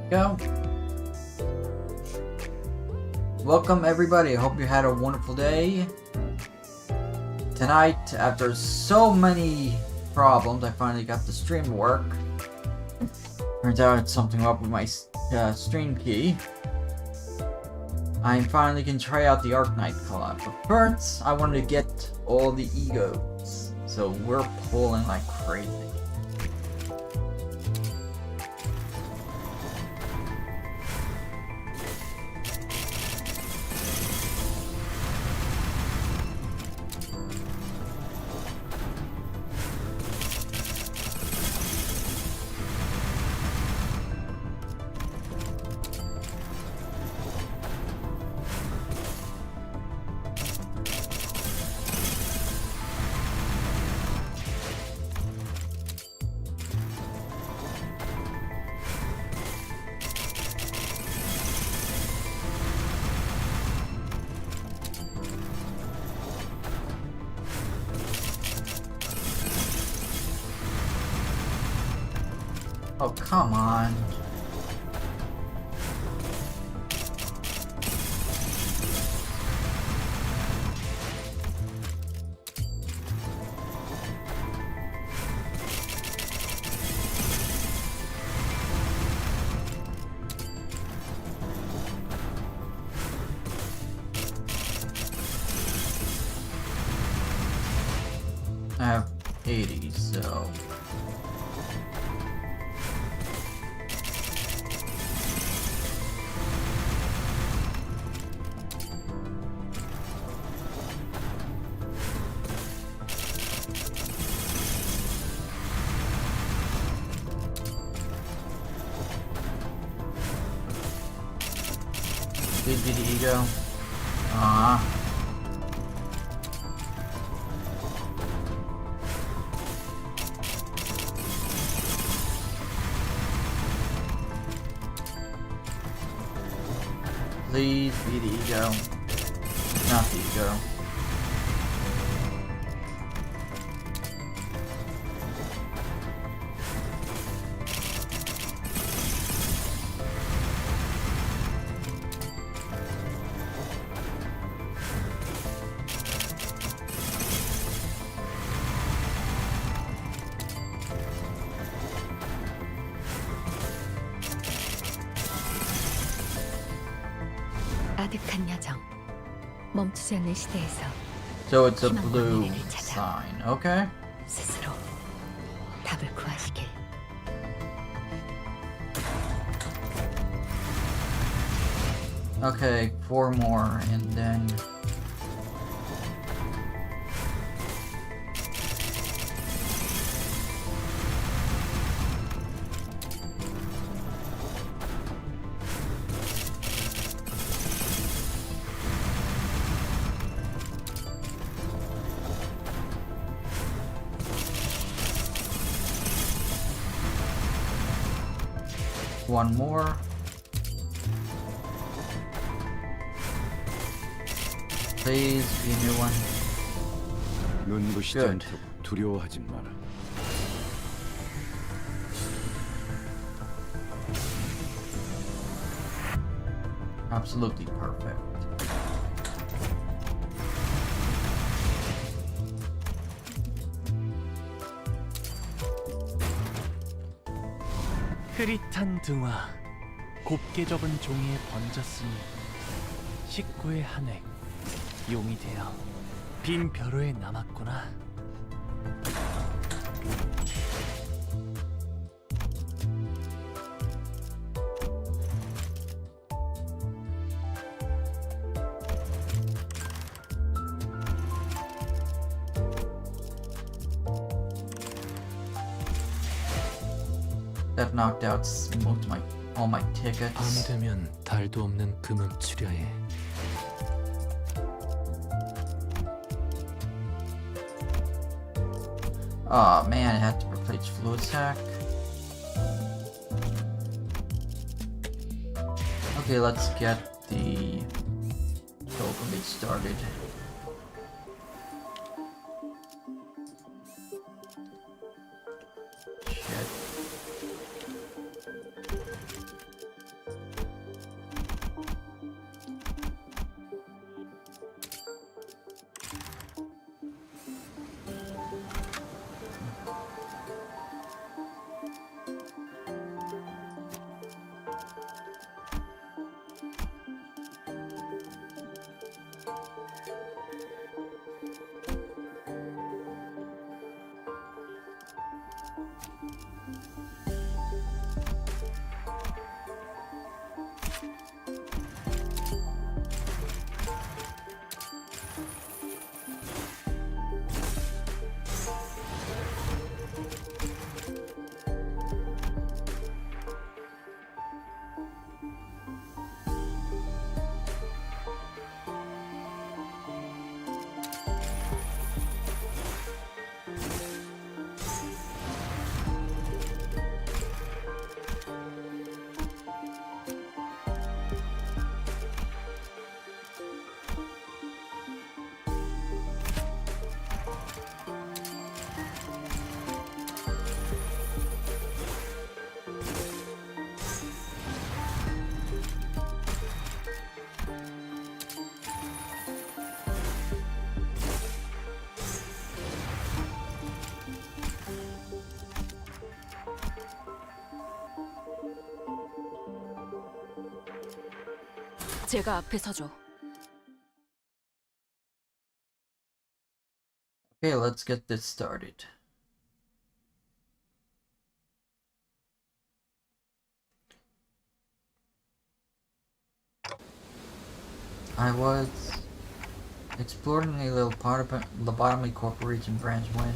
Go. Welcome everybody, I hope you had a wonderful day. Tonight, after so many problems, I finally got the stream to work. Turns out it's something up with my stream key. I finally can try out the Arknights collab, but first, I wanted to get all the egos. So we're pulling like crazy. Oh, come on. I have 80, so... Did the ego? Please be the ego. Not the ego. 아득한 여정, 멈추지 않는 시대에서 So it's a blue sign, okay? 스스로 답을 구하시길. Okay, 4 more, and then... one more. Please be a new one. 눈부시지 않도록 두려워하지 마라. Absolutely perfect. 흐릿한 등화, 곱게 접은 종이에 번졌으니 식구의 한획, 용이 되어 빈 벼로에 남았구나. That knocked out all my tickets. 밤 되면 달도 없는 금음추려에 Oh man, I had to replace fluid sack. Okay, let's get the pilgrimage started. Shit. 제가 앞에 서죠. Okay, let's get this started. I was exploring a little part of Lobotomy Corporation branch when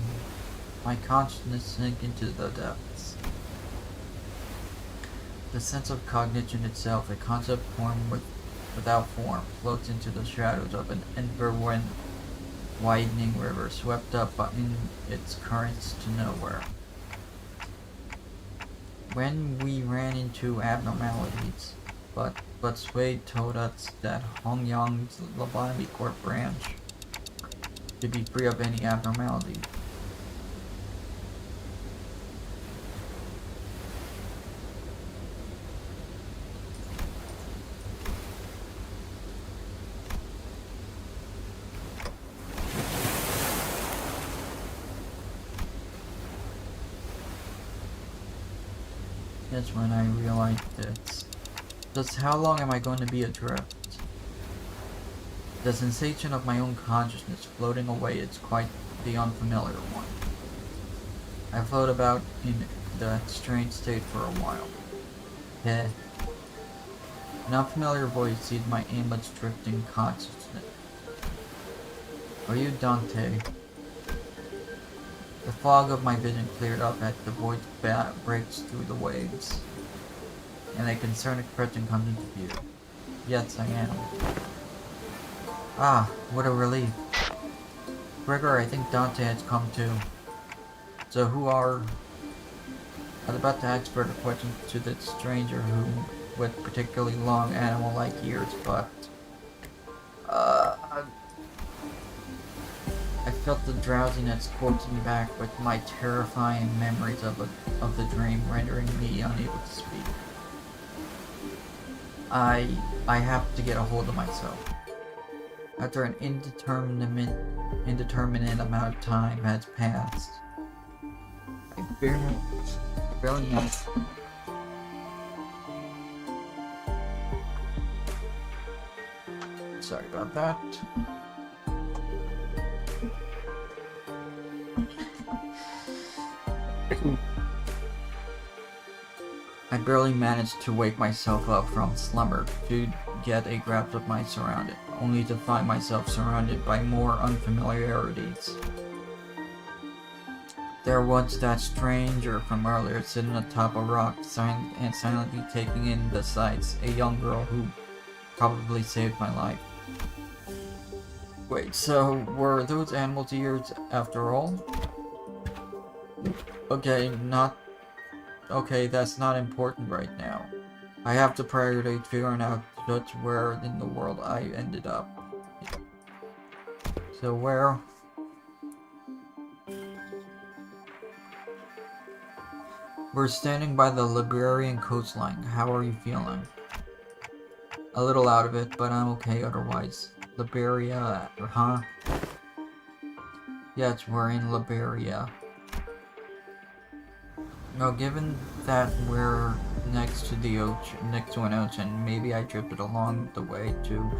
my consciousness sank into the depths. The sense of cognition itself, a concept formed without form, floats into the shadows of an ever-widening river, swept up in its currents to nowhere. When we ran into abnormalities, but Swade told us that Hongyang's Lobotomy Corp branch should be free of any abnormality. That's when I realized this. Just how long am I going to be adrift? The sensation of my own consciousness floating away is quite the unfamiliar one. I float about in that strange state for a while. An unfamiliar voice sees my aimless drifting consciousness. Are you Dante? The fog of my vision cleared up as the voice breaks through the waves, and a concerned expression comes into view. Yes, I am. Ah, what a relief. Gregor, I think Dante has come too. So who are... I was about to ask further questions to the stranger who, with particularly long animal-like ears, but... I felt the drowsiness coaxing me back with my terrifying memories of the dream, rendering me unable to speak. I have to get a hold of myself. After an indeterminate amount of time has passed, I barely know. Sorry about that. I barely managed to wake myself up from slumber to get a grasp of my surroundings, only to find myself surrounded by more unfamiliarities. There was that stranger from earlier sitting atop a rock and silently taking in the sights, a young girl who probably saved my life. Wait, so were those animals' ears after all? Okay, that's not important right now. I have to prioritize figuring out just where in the world I ended up. So where? We're standing by the Liberian coastline. How are you feeling? A little out of it, but I'm okay otherwise. Liberia, huh? Yes, we're in Liberia. Now, given that we're next to an ocean, maybe I drifted along the way to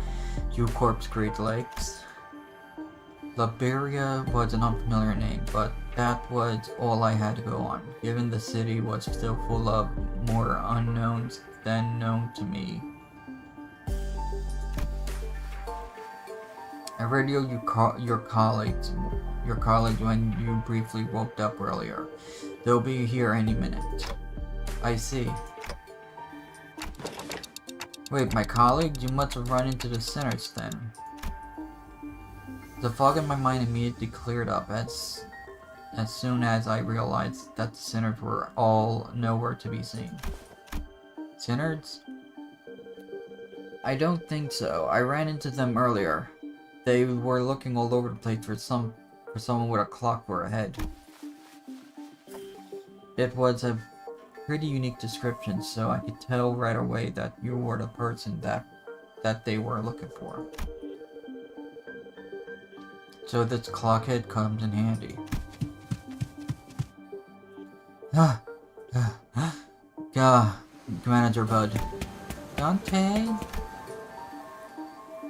U-Corp's Great Lakes. Liberia was an unfamiliar name, but that was all I had to go on, given the city was still full of more unknowns than known to me. I radioed your colleagues when you briefly woke up earlier. They'll be here any minute. I see. Wait, my colleagues? You must have run into the sinners then. The fog in my mind immediately cleared up as soon as I realized that the sinners were all nowhere to be seen. Sinners? I don't think so. I ran into them earlier. They were looking all over the place for someone with a clock for a head. It was a pretty unique description, so I could tell right away that you were the person that they were looking for. So this clockhead comes in handy. Manager Bud. Dante?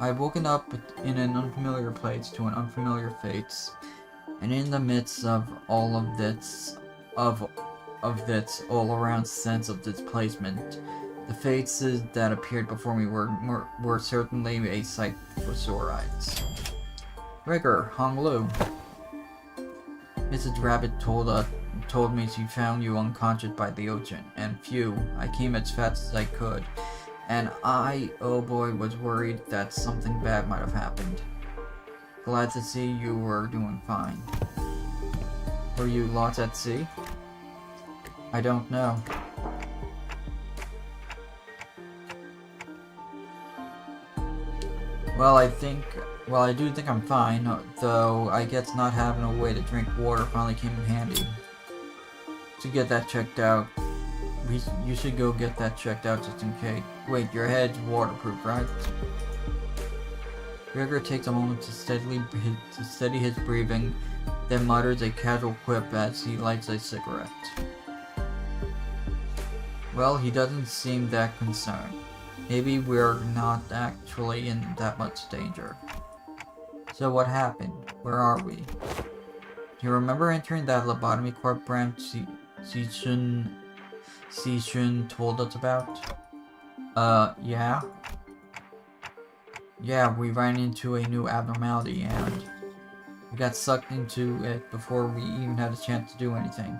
I've woken up in an unfamiliar place to an unfamiliar fates, and in the midst of all of this, of this all-around sense of displacement, the faces that appeared before me were certainly a sight for sore eyes. Rigger, Hong Lu. Mrs. Rabbit told me she found you unconscious by the ocean, and phew, I came as fast as I could, and I, oh boy, was worried that something bad might have happened. Glad to see you were doing fine. Were you lost at sea? I don't know. Well, I do think I'm fine, though I guess not having a way to drink water finally came in handy. To get that checked out, you should go get that checked out just in case. Wait, your head's waterproof, right? Rigger takes a moment to steady his breathing, then mutters a casual quip as he lights a cigarette. Well, he doesn't seem that concerned. Maybe we're not actually in that much danger. So what happened? Where are we? Do you remember entering that lobotomy corp branch Xishun told us about? Yeah? Yeah, we ran into a new abnormality and we got sucked into it before we even had a chance to do anything.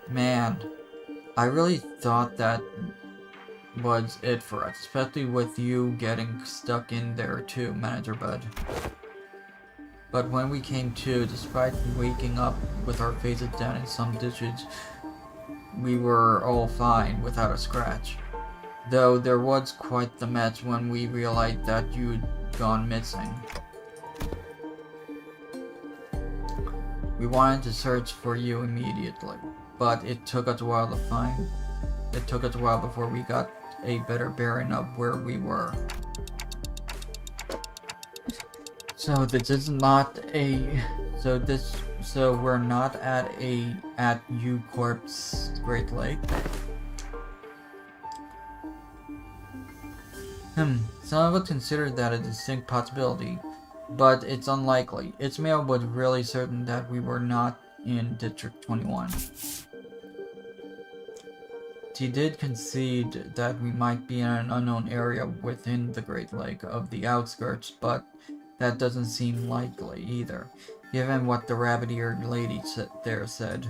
Man, I really thought that was it for us, especially with you getting stuck in there too, Manager Bud. But when we came to, despite waking up with our faces down in some ditches, we were all fine without a scratch. Though there was quite the mess when we realized that you'd gone missing. We wanted to search for you immediately, but it took us a while to find. It took us a while before we got a better bearing of where we were. So this is not a. So we're not at U Corp's Great Lake. Some of us consider that a distinct possibility, but it's unlikely. Ismail was really certain that we were not in District 21. She did concede that we might be in an unknown area within the Great Lake of the outskirts, but that doesn't seem likely either, given what the rabbit-eared lady there said.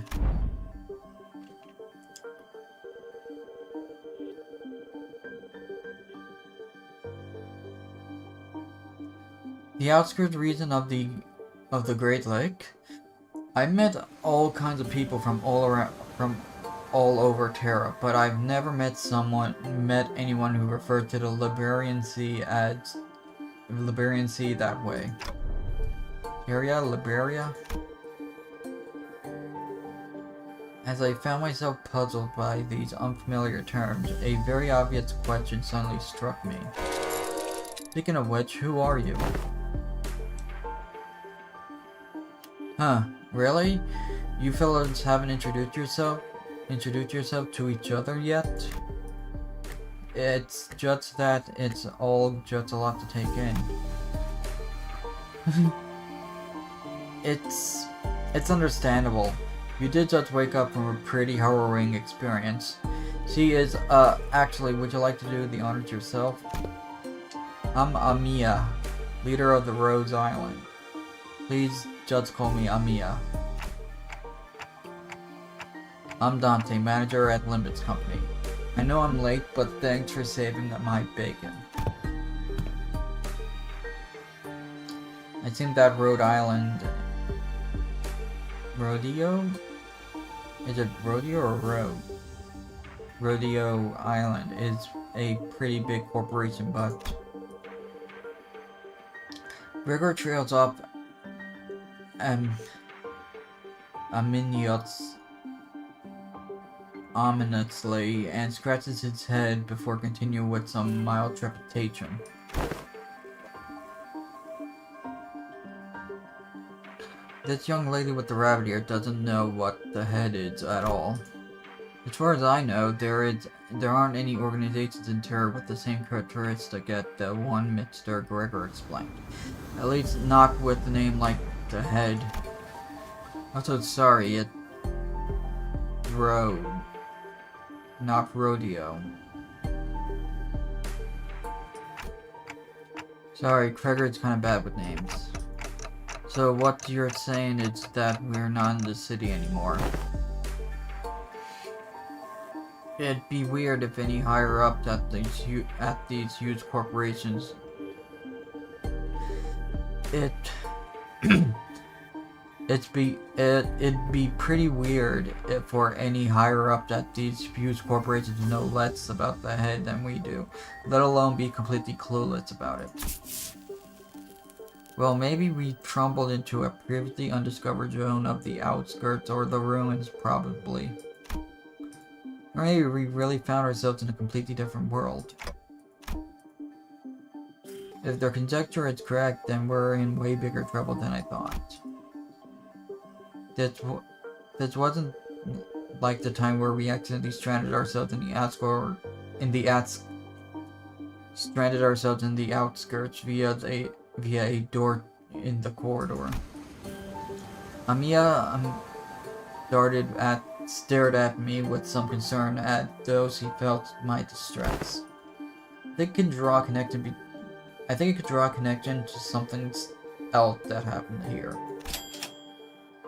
The outskirts region of the Great Lake. I met all kinds of people from all over Terra, but I've never met anyone who referred to the Liberian Sea as Liberian Sea that way. Area, Liberia? As I found myself puzzled by these unfamiliar terms, a very obvious question suddenly struck me. Speaking of which, who are you? Huh, really? You fellas haven't introduced yourself to each other yet? It's just that it's all just a lot to take in. It's understandable. You did just wake up from a pretty harrowing experience. She is, actually, would you like to do the honors yourself? I'm Amiya, leader of the Rose Island. Please just call me Amiya. I'm Dante, manager at Limbus Company. I know I'm late, but thanks for saving my bacon. I think that Rhode Island... Rodeo? Is it Rodeo or Road? Rodeo Island is a pretty big corporation, but... Rigor trails up ominously and scratches his head before continuing with some mild trepidation. This young lady with the rabbit ear doesn't know what the head is at all. As far as I know, there aren't any organizations in Terra with the same characteristic as the one Mr. Gregor explained. At least not with the name like the head. Also, sorry, it Road, not Rodeo. Sorry, Gregor's kind of bad with names. So what you're saying is that we're not in the city anymore. It'd be weird if any higher up at these huge corporations. It'd be pretty weird if for any higher up at these huge corporations know less about the head than we do, let alone be completely clueless about it. Well, maybe we trundled into a previously undiscovered zone of the outskirts or the ruins, probably. Or maybe we really found ourselves in a completely different world. If their conjecture is correct, then we're in way bigger trouble than I thought. This wasn't like the time where we accidentally stranded ourselves in the outskirts via a door in the corridor. Amiya stared at me with some concern at those he felt my distress. I think it could draw a connection to something else that happened here.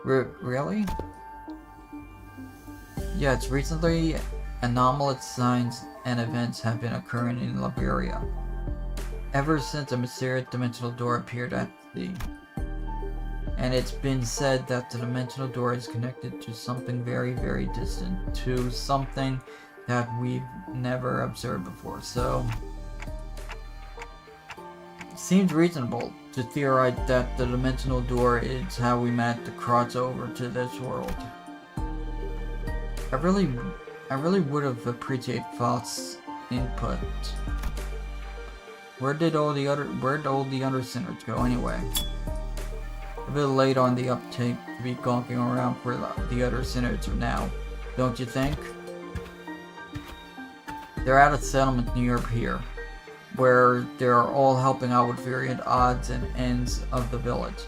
Really? Yes, recently anomalous signs and events have been occurring in Liberia. Ever since a mysterious dimensional door appeared at sea. And it's been said that the dimensional door is connected to something very, very distant. To something that we've never observed before, so... It seems reasonable to theorize that the dimensional door is how we managed to cross over to this world. I really would have appreciated Faust's input. Where'd all the other sinners go anyway? A bit late on the uptake to be gawking around for the other sinners now, don't you think? They're at a settlement near here, where they're all helping out with various odds and ends of the village,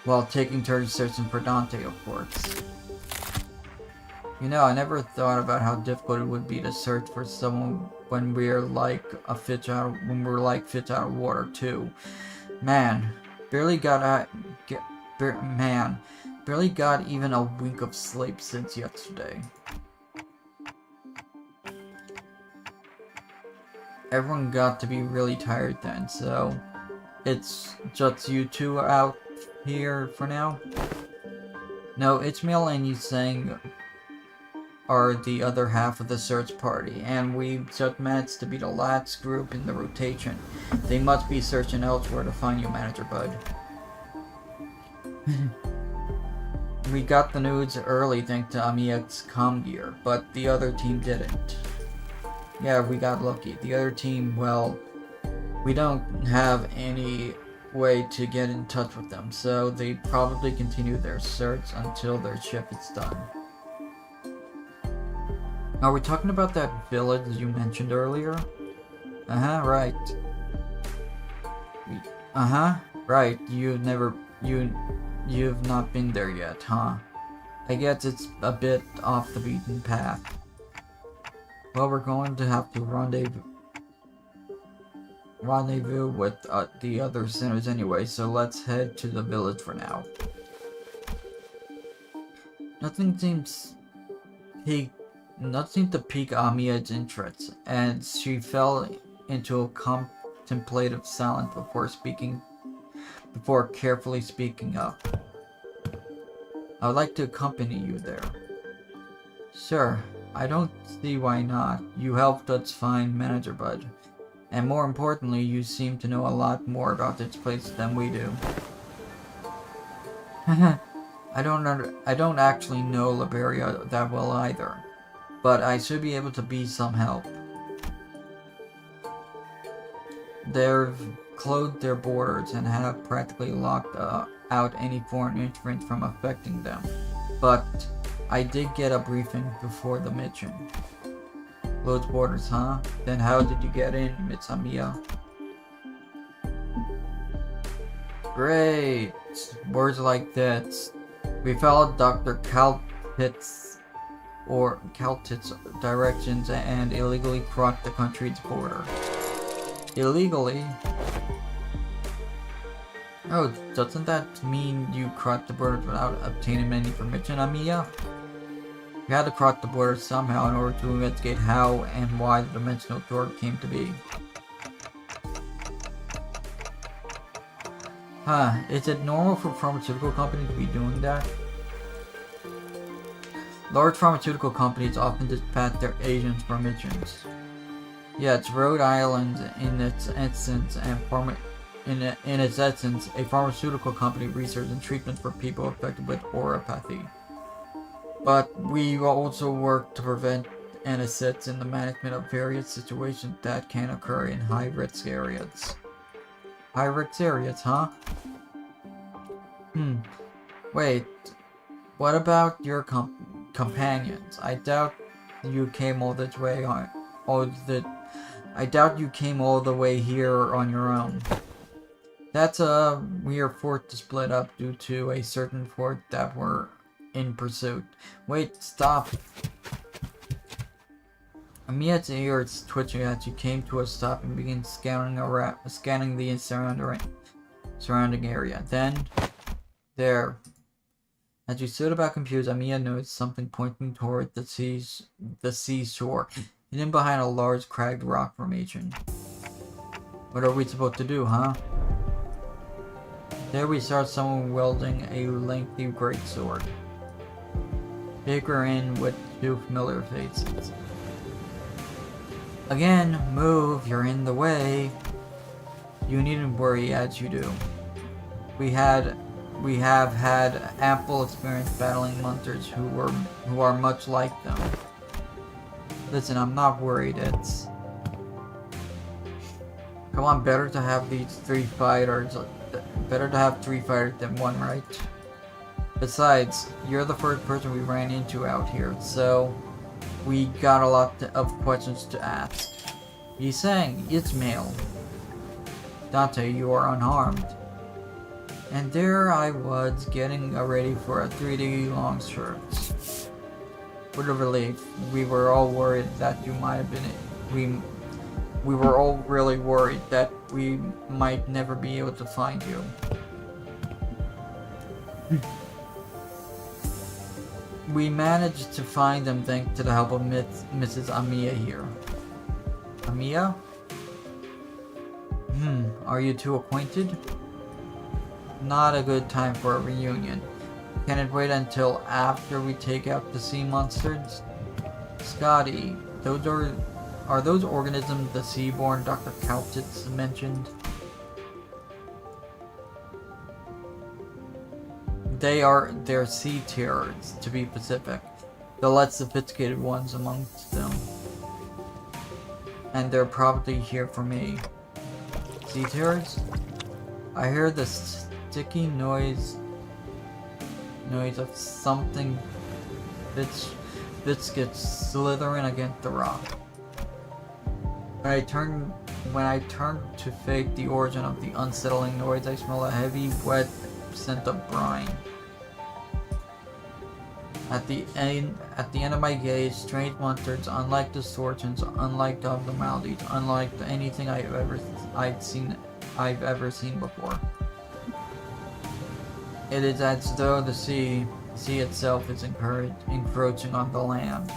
while taking turns searching for Dante, of course. You know, I never thought about how difficult it would be to search for someone when we're like fish out of water too. Man, barely got even a wink of sleep since yesterday. Everyone got to be really tired then, so it's just you two out here for now? No, Ishmael and Yusang are the other half of the search party, and we just managed to be the last group in the rotation. They must be searching elsewhere to find you, Manager Bud. We got the news early thanks to Amiya's comm gear, but the other team didn't. Yeah, we got lucky. The other team, well, we don't have any way to get in touch with them, so they probably continue their search until their shift is done. Are we talking about that village you mentioned earlier? Right. Right. You've not been there yet, huh? I guess it's a bit off the beaten path. Well, we're going to have to rendezvous with the other sinners anyway, so let's head to the village for now. Nothing seems to pique Amiya's interest, and she fell into a contemplative silence before carefully speaking up. I would like to accompany you there. Sure, I don't see why not. You helped us find Manager Bud. And more importantly, you seem to know a lot more about this place than we do. I don't actually know Liberia that well either, but I should be able to be some help. They've closed their borders and have practically locked out any foreign interference from affecting them. But I did get a briefing before the mission. Closed borders, huh? Then how did you get in, Miss Amiya? Great! Words like that. We followed Dr. Caltit's directions and illegally crossed the country's border. Illegally? Oh, doesn't that mean you crossed the border without obtaining any permission, Amiya? You had to cross the border somehow in order to investigate how and why the dimensional door came to be. Huh, is it normal for pharmaceutical companies to be doing that? Large pharmaceutical companies often dispatch their agents for missions. Yeah, it's Rhode Island in its essence in its essence, a pharmaceutical company research and treatment for people affected with auropathy. But we also work to prevent and assist in the management of various situations that can occur in high-risk areas. High-risk areas, huh? Wait, what about your companions? I doubt you came all this way I doubt you came all the way here on your own. We are forced to split up due to a certain fort that we're in pursuit. Wait, stop. Amiya's ears twitching as she came to a stop and began scanning the surrounding area. Then, there. As you stood about confused, Amiya noticed something pointing toward the seashore, hidden behind a large cracked rock formation. What are we supposed to do, huh? There we saw someone wielding a lengthy greatsword. Bigger in with two familiar faces. Again, move, you're in the way. You needn't worry as you do. We have had ample experience battling monsters who are much like them. Listen, I'm not worried, come on, better to have these three fighters. Better to have three fighters than one, right? Besides, you're the first person we ran into out here, so we got a lot of questions to ask. You sang, Ismail. Dante, you are unharmed. And there I was, getting ready for a 3-day long search. What a relief. We were all worried that you might have been... We were all really worried that we might never be able to find you. We managed to find them thanks to the help of Mrs. Amiya here. Amiya? Are you two acquainted? Not a good time for a reunion. Can it wait until after we take out the sea monsters? Scotty, are those organisms the seaborn Dr. Caltitz mentioned? They're sea terrors, to be specific. The less sophisticated ones amongst them. And they're probably here for me. Sea terrors? I hear the sticky noise of something biscuits slithering against the rock. When I turn to fake the origin of the unsettling noise, I smell a heavy, wet scent of brine. At the end of my gaze, strange monsters, unlike distortions, unlike abnormalities, unlike anything I've ever seen before. It is as though the sea itself is encroaching on the land.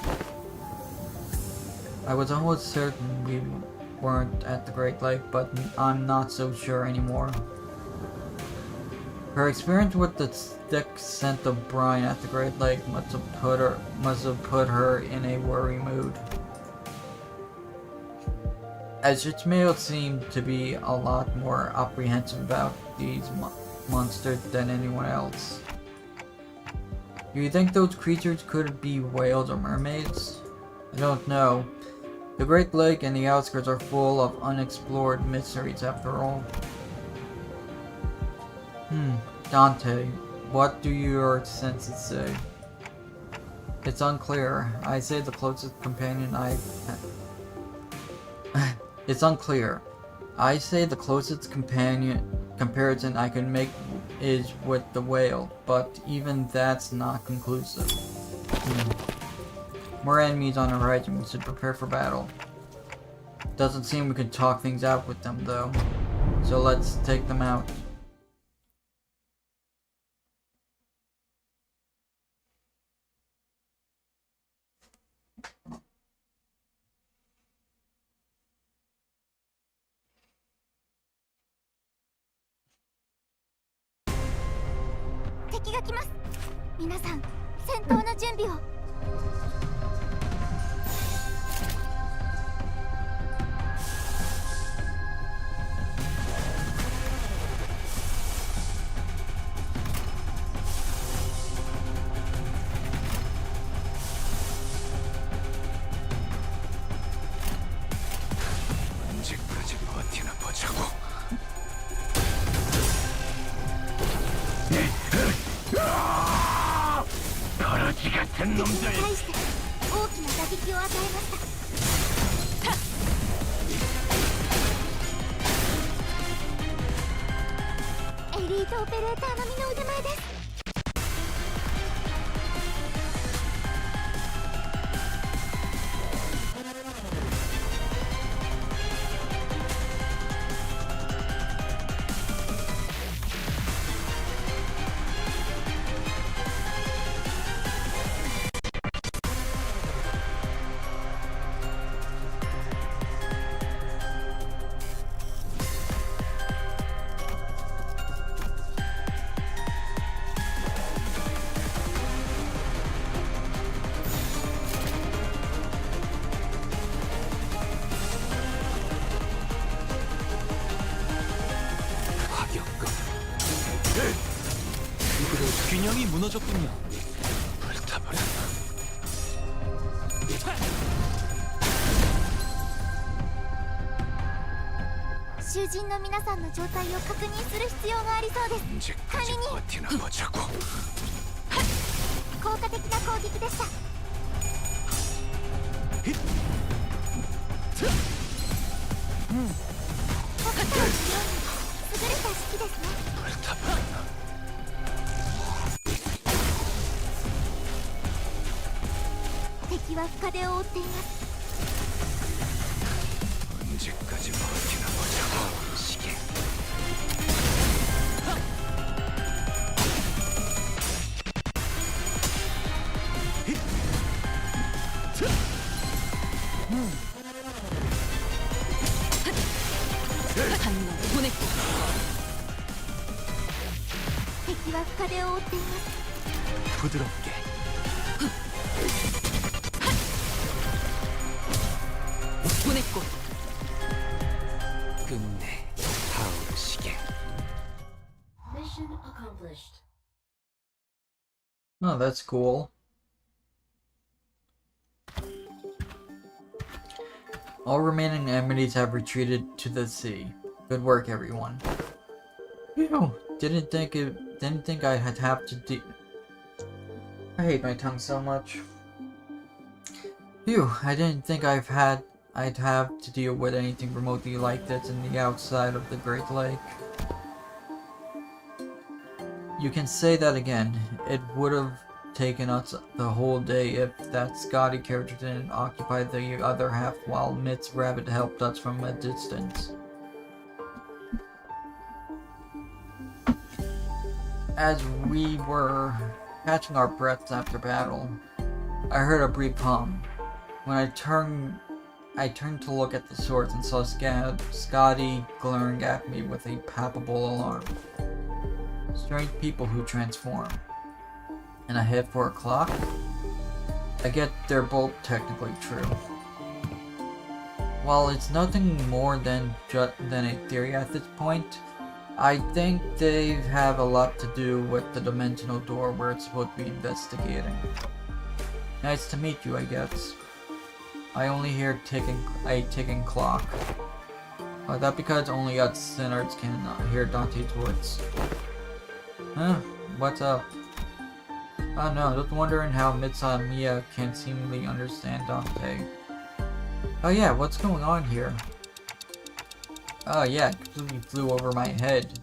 I was almost certain we weren't at the Great Lake, but I'm not so sure anymore. Her experience with the thick scent of brine at the Great Lake must have put her in a worry mood. As Ishmael seemed to be a lot more apprehensive about these monsters than anyone else. Do you think those creatures could be whales or mermaids? I don't know. The Great Lake and the outskirts are full of unexplored mysteries after all. Dante, what do your senses say? It's unclear. I say the closest companion I... It's unclear. I say the closest comparison I can make is with the whale, but even that's not conclusive. More enemies on the horizon. We should prepare for battle. Doesn't seem we can talk things out with them, though. So let's take them out. 언제까지 버티나 보자고. 버러지 같은 놈들. 大して大きな打撃を与えました。エリートオペレーター並みの腕前です。균형이 무너졌군요. 불타버렸나. 囚人の皆さんの状態を確認する必要がありそうです。 언제까지 버티나 보자고. 効果的な攻撃でした。他とは違う優れた式ですね。 불타버렸나. 敵は深手を負っています。 언제까지 버티나 보자고. 시계. 보냈고 敵は深手を負っています。 부드럽게. 보냈고 끝내. 타오르 시계. Oh, that's cool. All remaining enemies have retreated to the sea. Good work, everyone. Phew, didn't think I'd have to I hate my tongue so much. Phew, I didn't think I'd have to deal with anything remotely like this in the outside of the Great Lake. You can say that again. It would have taken us the whole day if that Scotty character didn't occupy the other half while Mitt's rabbit helped us from a distance. As we were catching our breaths after battle, I heard a brief hum. When I turned to look at the swords and saw Scotty glaring at me with a palpable alarm. Strange people who transform. And I head for a clock? I get they're both technically true. While it's nothing more than a theory at this point, I think they have a lot to do with the dimensional door we're supposed to be investigating. Nice to meet you, I guess. I only hear a ticking clock. That because only us sinners can hear Dante's words. Huh? What's up? Oh no, just wondering how Mitsa and Mia can seemingly understand Dante. Oh yeah, what's going on here? Oh yeah, it completely flew over my head.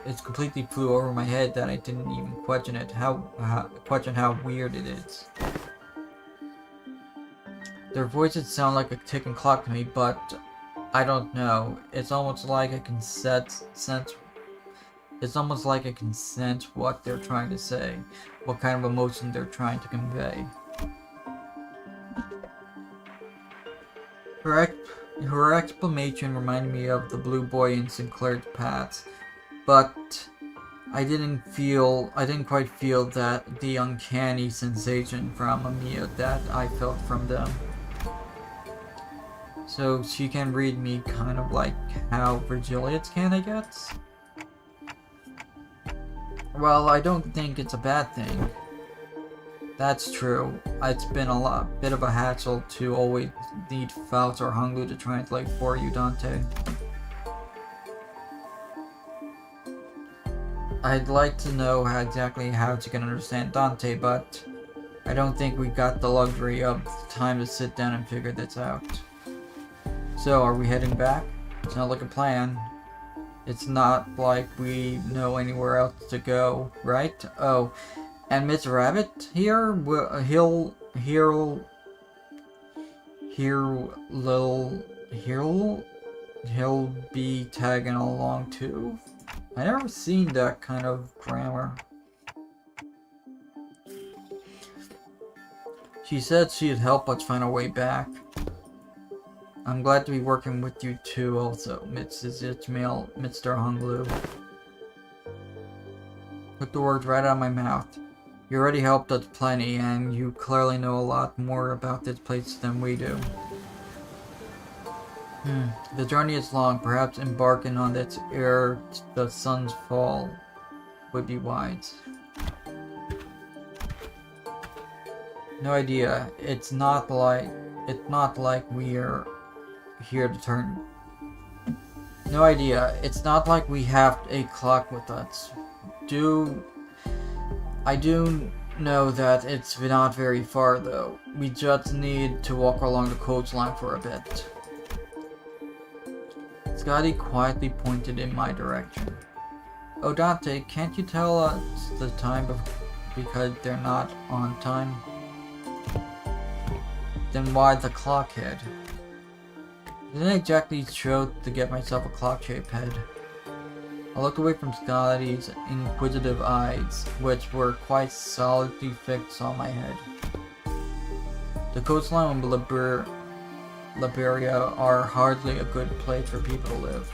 It completely flew over my head that I didn't even question it. Question how weird it is. Their voices sound like a ticking clock to me, but I don't know. It's almost like I can sense. It's almost like I can sense what they're trying to say, what kind of emotion they're trying to convey. Her exclamation reminded me of the blue boy in Sinclair's Paths, but I didn't quite feel that the uncanny sensation from Amiya that I felt from them. So she can read me kind of like how Virgilius can, I guess? Well, I don't think it's a bad thing. That's true. It's been a bit of a hassle to always need Faust or Honglu to translate for you, Dante. I'd like to know exactly how to can understand Dante, but I don't think we got the luxury of time to sit down and figure this out. So, are we heading back? Sounds like a plan. It's not like we know anywhere else to go, right? Oh, and Mr. Rabbit here, he'll be tagging along too. I never seen that kind of grammar. She said she'd help us find our way back. I'm glad to be working with you too also, Mr. Honglu. Took the words right out of my mouth. You already helped us plenty, and you clearly know a lot more about this place than we do. The journey is long. Perhaps embarking on this ere the sun's fall would be wise. No idea. It's not like we're here to turn. No idea. It's not like we have a clock with us. I do know that it's not very far though. We just need to walk along the coastline for a bit. Scotty quietly pointed in my direction. Oh Dante, can't you tell us the time because they're not on time? Then why the clock head? Didn't exactly chose to get myself a clock-shaped head. I looked away from Scotty's inquisitive eyes, which were quite solidly fixed on my head. The coastline of Liberia are hardly a good place for people to live.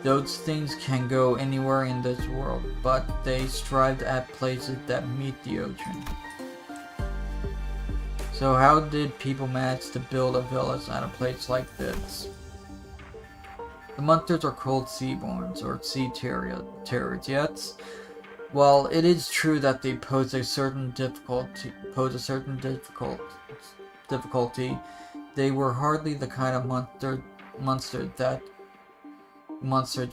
Those things can go anywhere in this world, but they strive at places that meet the ocean. So how did people manage to build a village at a place like this? The monsters are called seaborns, or sea terrors, yet, while it is true that they pose a certain difficulty, they were hardly the kind of monsters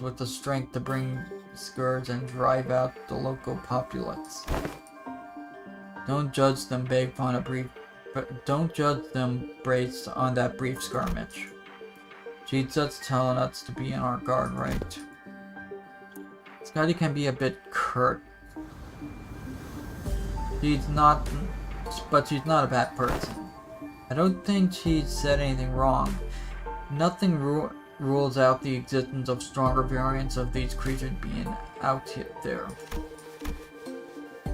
with the strength to bring scourge and drive out the local populace. Don't judge them based on that brief skirmish. She's just telling us to be on our guard, right? Scotty can be a bit curt. But she's not a bad person. I don't think she said anything wrong. Nothing rules out the existence of stronger variants of these creatures being out there.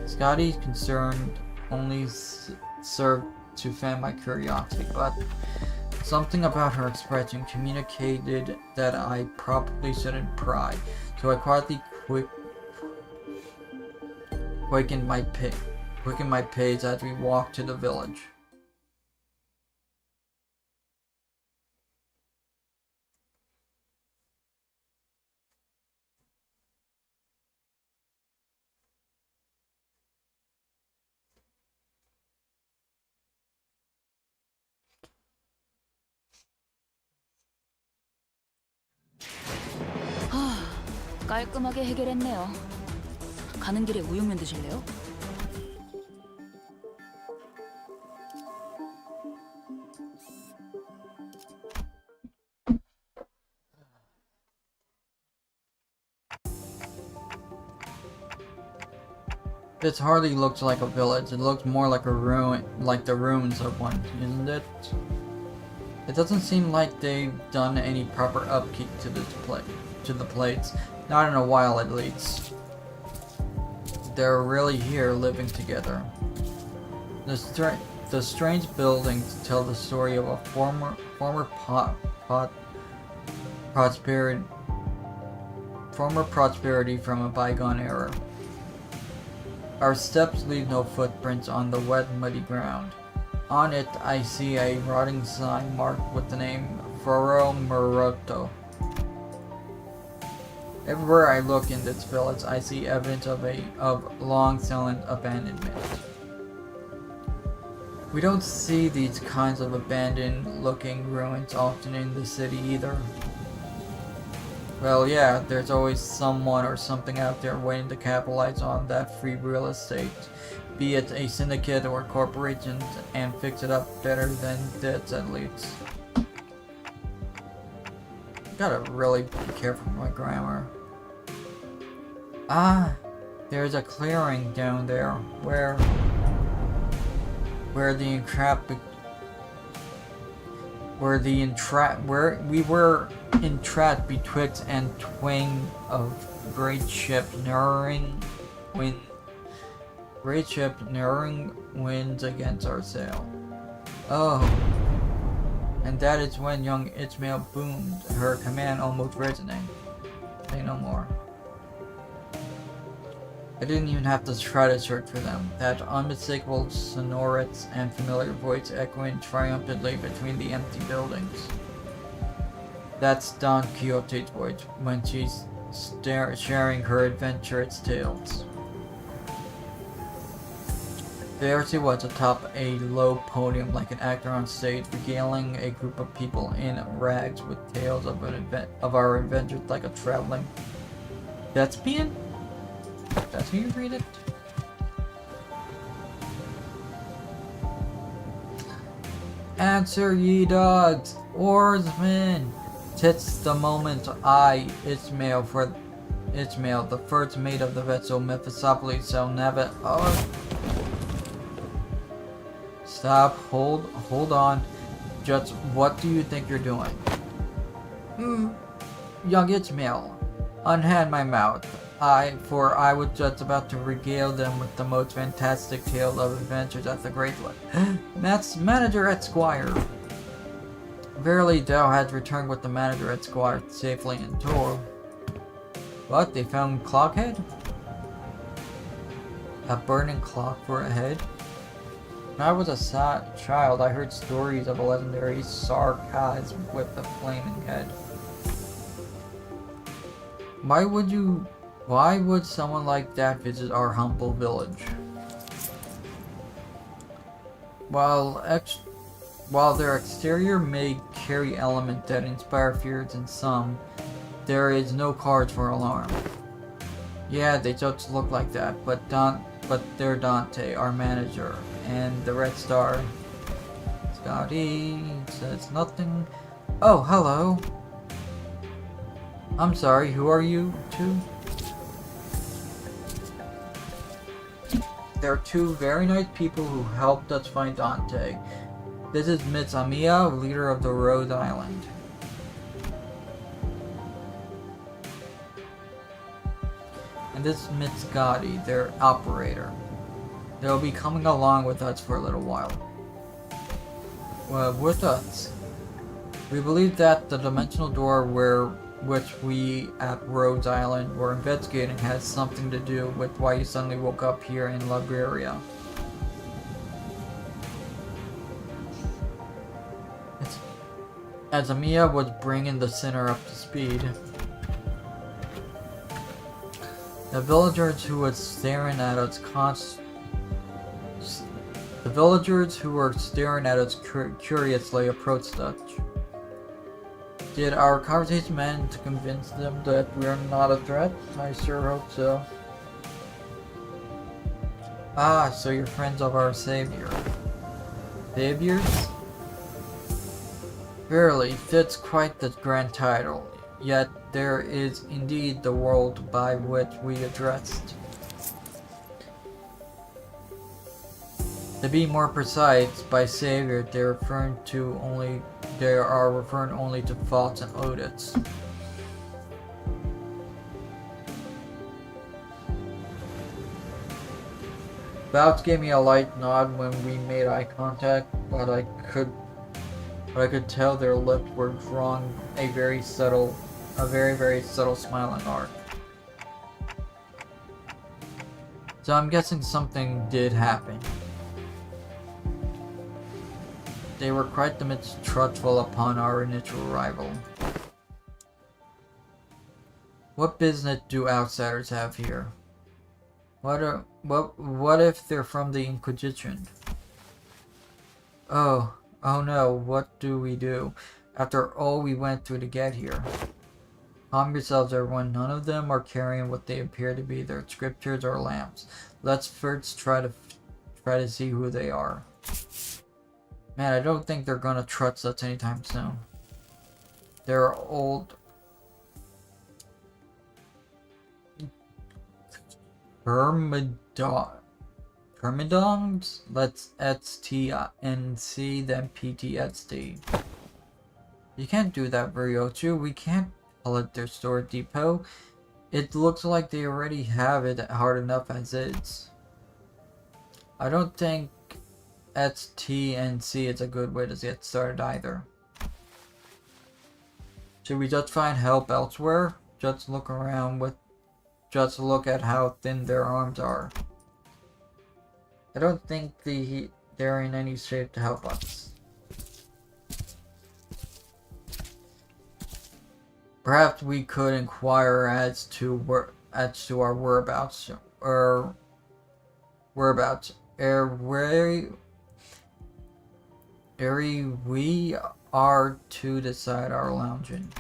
Scotty's concern only served to fan my curiosity, but something about her expression communicated that I probably shouldn't pry, so I quietly quickened my pace as we walked to the village. 깔끔하게 해결했네요. 가는 길에 우육면 드실래요? This hardly looks like a village. It looks more like a ruin, like the ruins of one, isn't it? It doesn't seem like they've done any proper upkeep to this the plates. Not in a while, at least. They're really here, living together. The strange buildings tell the story of a former prosperity from a bygone era. Our steps leave no footprints on the wet, muddy ground. On it, I see a rotting sign marked with the name Foro Moroto. Everywhere I look in this village, I see evidence of long silent abandonment. We don't see these kinds of abandoned-looking ruins often in the city either. Well, yeah, there's always someone or something out there waiting to capitalize on that free real estate, be it a syndicate or corporation, and fix it up better than this at least. Gotta really be careful with my grammar. Ah, there's a clearing down there where we were entrapped betwixt and twain of great ship narrowing winds against our sail. Oh, and that is when young Ishmael boomed, her command almost resonant. Say no more. I didn't even have to try to search for them. That unmistakable sonorous and familiar voice echoing triumphantly between the empty buildings. That's Don Quixote's voice when she's sharing her adventurous tales. There she was atop a low podium like an actor on stage, regaling a group of people in rags with tales of our adventures like a traveling thespian? That's how you read it? Answer, ye dogs, oarsmen! 'Tis the moment I, Ishmael, the first mate of the vessel Mephistopheles, shall navigate. Oh. Stop, hold on. Just what do you think you're doing? Young Ishmael, unhand my mouth. For I was just about to regale them with the most fantastic tale of adventures at the Great Lake. That's Manager at Squire. Verily thou hast returned with the Manager at Squire safely in tow. What, they found Clockhead? A burning clock for a head? When I was a child, I heard stories of a legendary sarcasm with a flaming head. Why would someone like that visit our humble village? While their exterior may carry elements that inspire fears in some, there is no cause for alarm. Yeah, they just look like that, but they're Dante, our manager, and the Red Star. Scotty says nothing. Oh, hello. I'm sorry, who are you two? They're two very nice people who helped us find Dante. This is Miss Amia, leader of the Rhode Island. And this is Miss Scotty, their operator. They'll be coming along with us for a little while. Well, with us. We believe that the dimensional door which we at Rhode Island were investigating has something to do with why you suddenly woke up here in Liberia. As Amia was bringing the center up to speed, the villagers who were staring at us curiously approached us. Did our conversation manage to convince them that we're not a threat? I sure hope so. Ah, so you're friends of our savior. Saviors? Verily, fits quite the grand title, yet there is indeed the world by which we addressed. To be more precise, by savior they are referring only to faults and audits. Bouts gave me a light nod when we made eye contact, but I could tell their lips were drawing a very subtle smile and arc. So I'm guessing something did happen. They were quite the mistrustful upon our initial arrival. What business do outsiders have here? What if they're from the Inquisition? Oh no, what do we do? After all we went through to get here. Calm yourselves, everyone. None of them are carrying what they appear to be their scriptures or lamps. Let's first try to see who they are. Man, I don't think they're gonna trust us anytime soon. They're old. Pyrmidons? Let's STNC then PTSD. You can't do that, Ryochu. We can't pilot their store depot. It looks like they already have it hard enough as is. I don't think STNC is a good way to get started either. Should we just find help elsewhere? Just look at how thin their arms are. I don't think they're in any shape to help us. Perhaps we could inquire as to our whereabouts. We are to decide our lounging.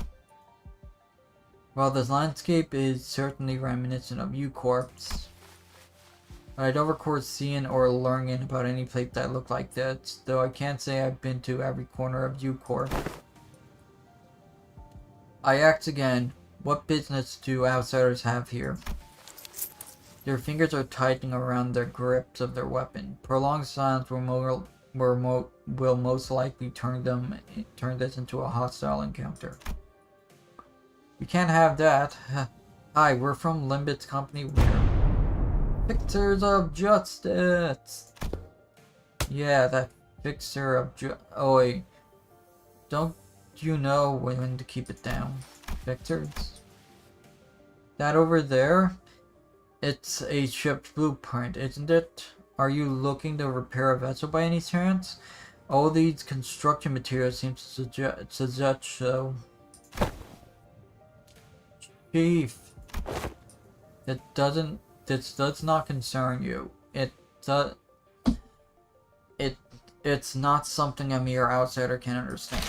Well, this landscape is certainly reminiscent of U-Corps. But I don't recall seeing or learning about any place that looked like this, though I can't say I've been to every corner of U-Corp. I ask again, what business do outsiders have here? Their fingers are tightening around the grips of their weapon. Prolonged silence will most likely turn this into a hostile encounter. We can't have that. Hi, we're from Limbus Company. We're fixers of justice. Yeah, that fixer of oh wait. Don't you know when to keep it down? Fixers? That over there? It's a ship's blueprint, isn't it? Are you looking to repair a vessel by any chance? All these construction materials seem to suggest so. Chief, this does not concern you. It's not something a mere outsider can understand.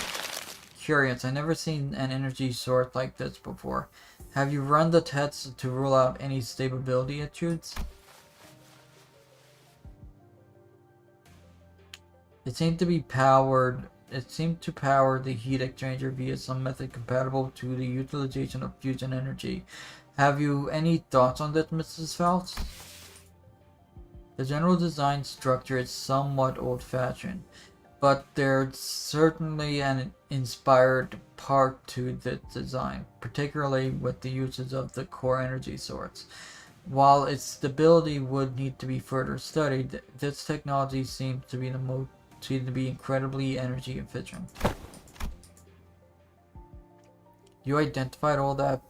Curious, I've never seen an energy source like this before. Have you run the tests to rule out any stability issues? It seemed to power the heat exchanger via some method compatible to the utilization of fusion energy. Have you any thoughts on that, Mrs. Phelps? The general design structure is somewhat old-fashioned, but there's certainly an inspired part to the design, particularly with the uses of the core energy source. While its stability would need to be further studied, this technology seems to be incredibly energy efficient. You identified all that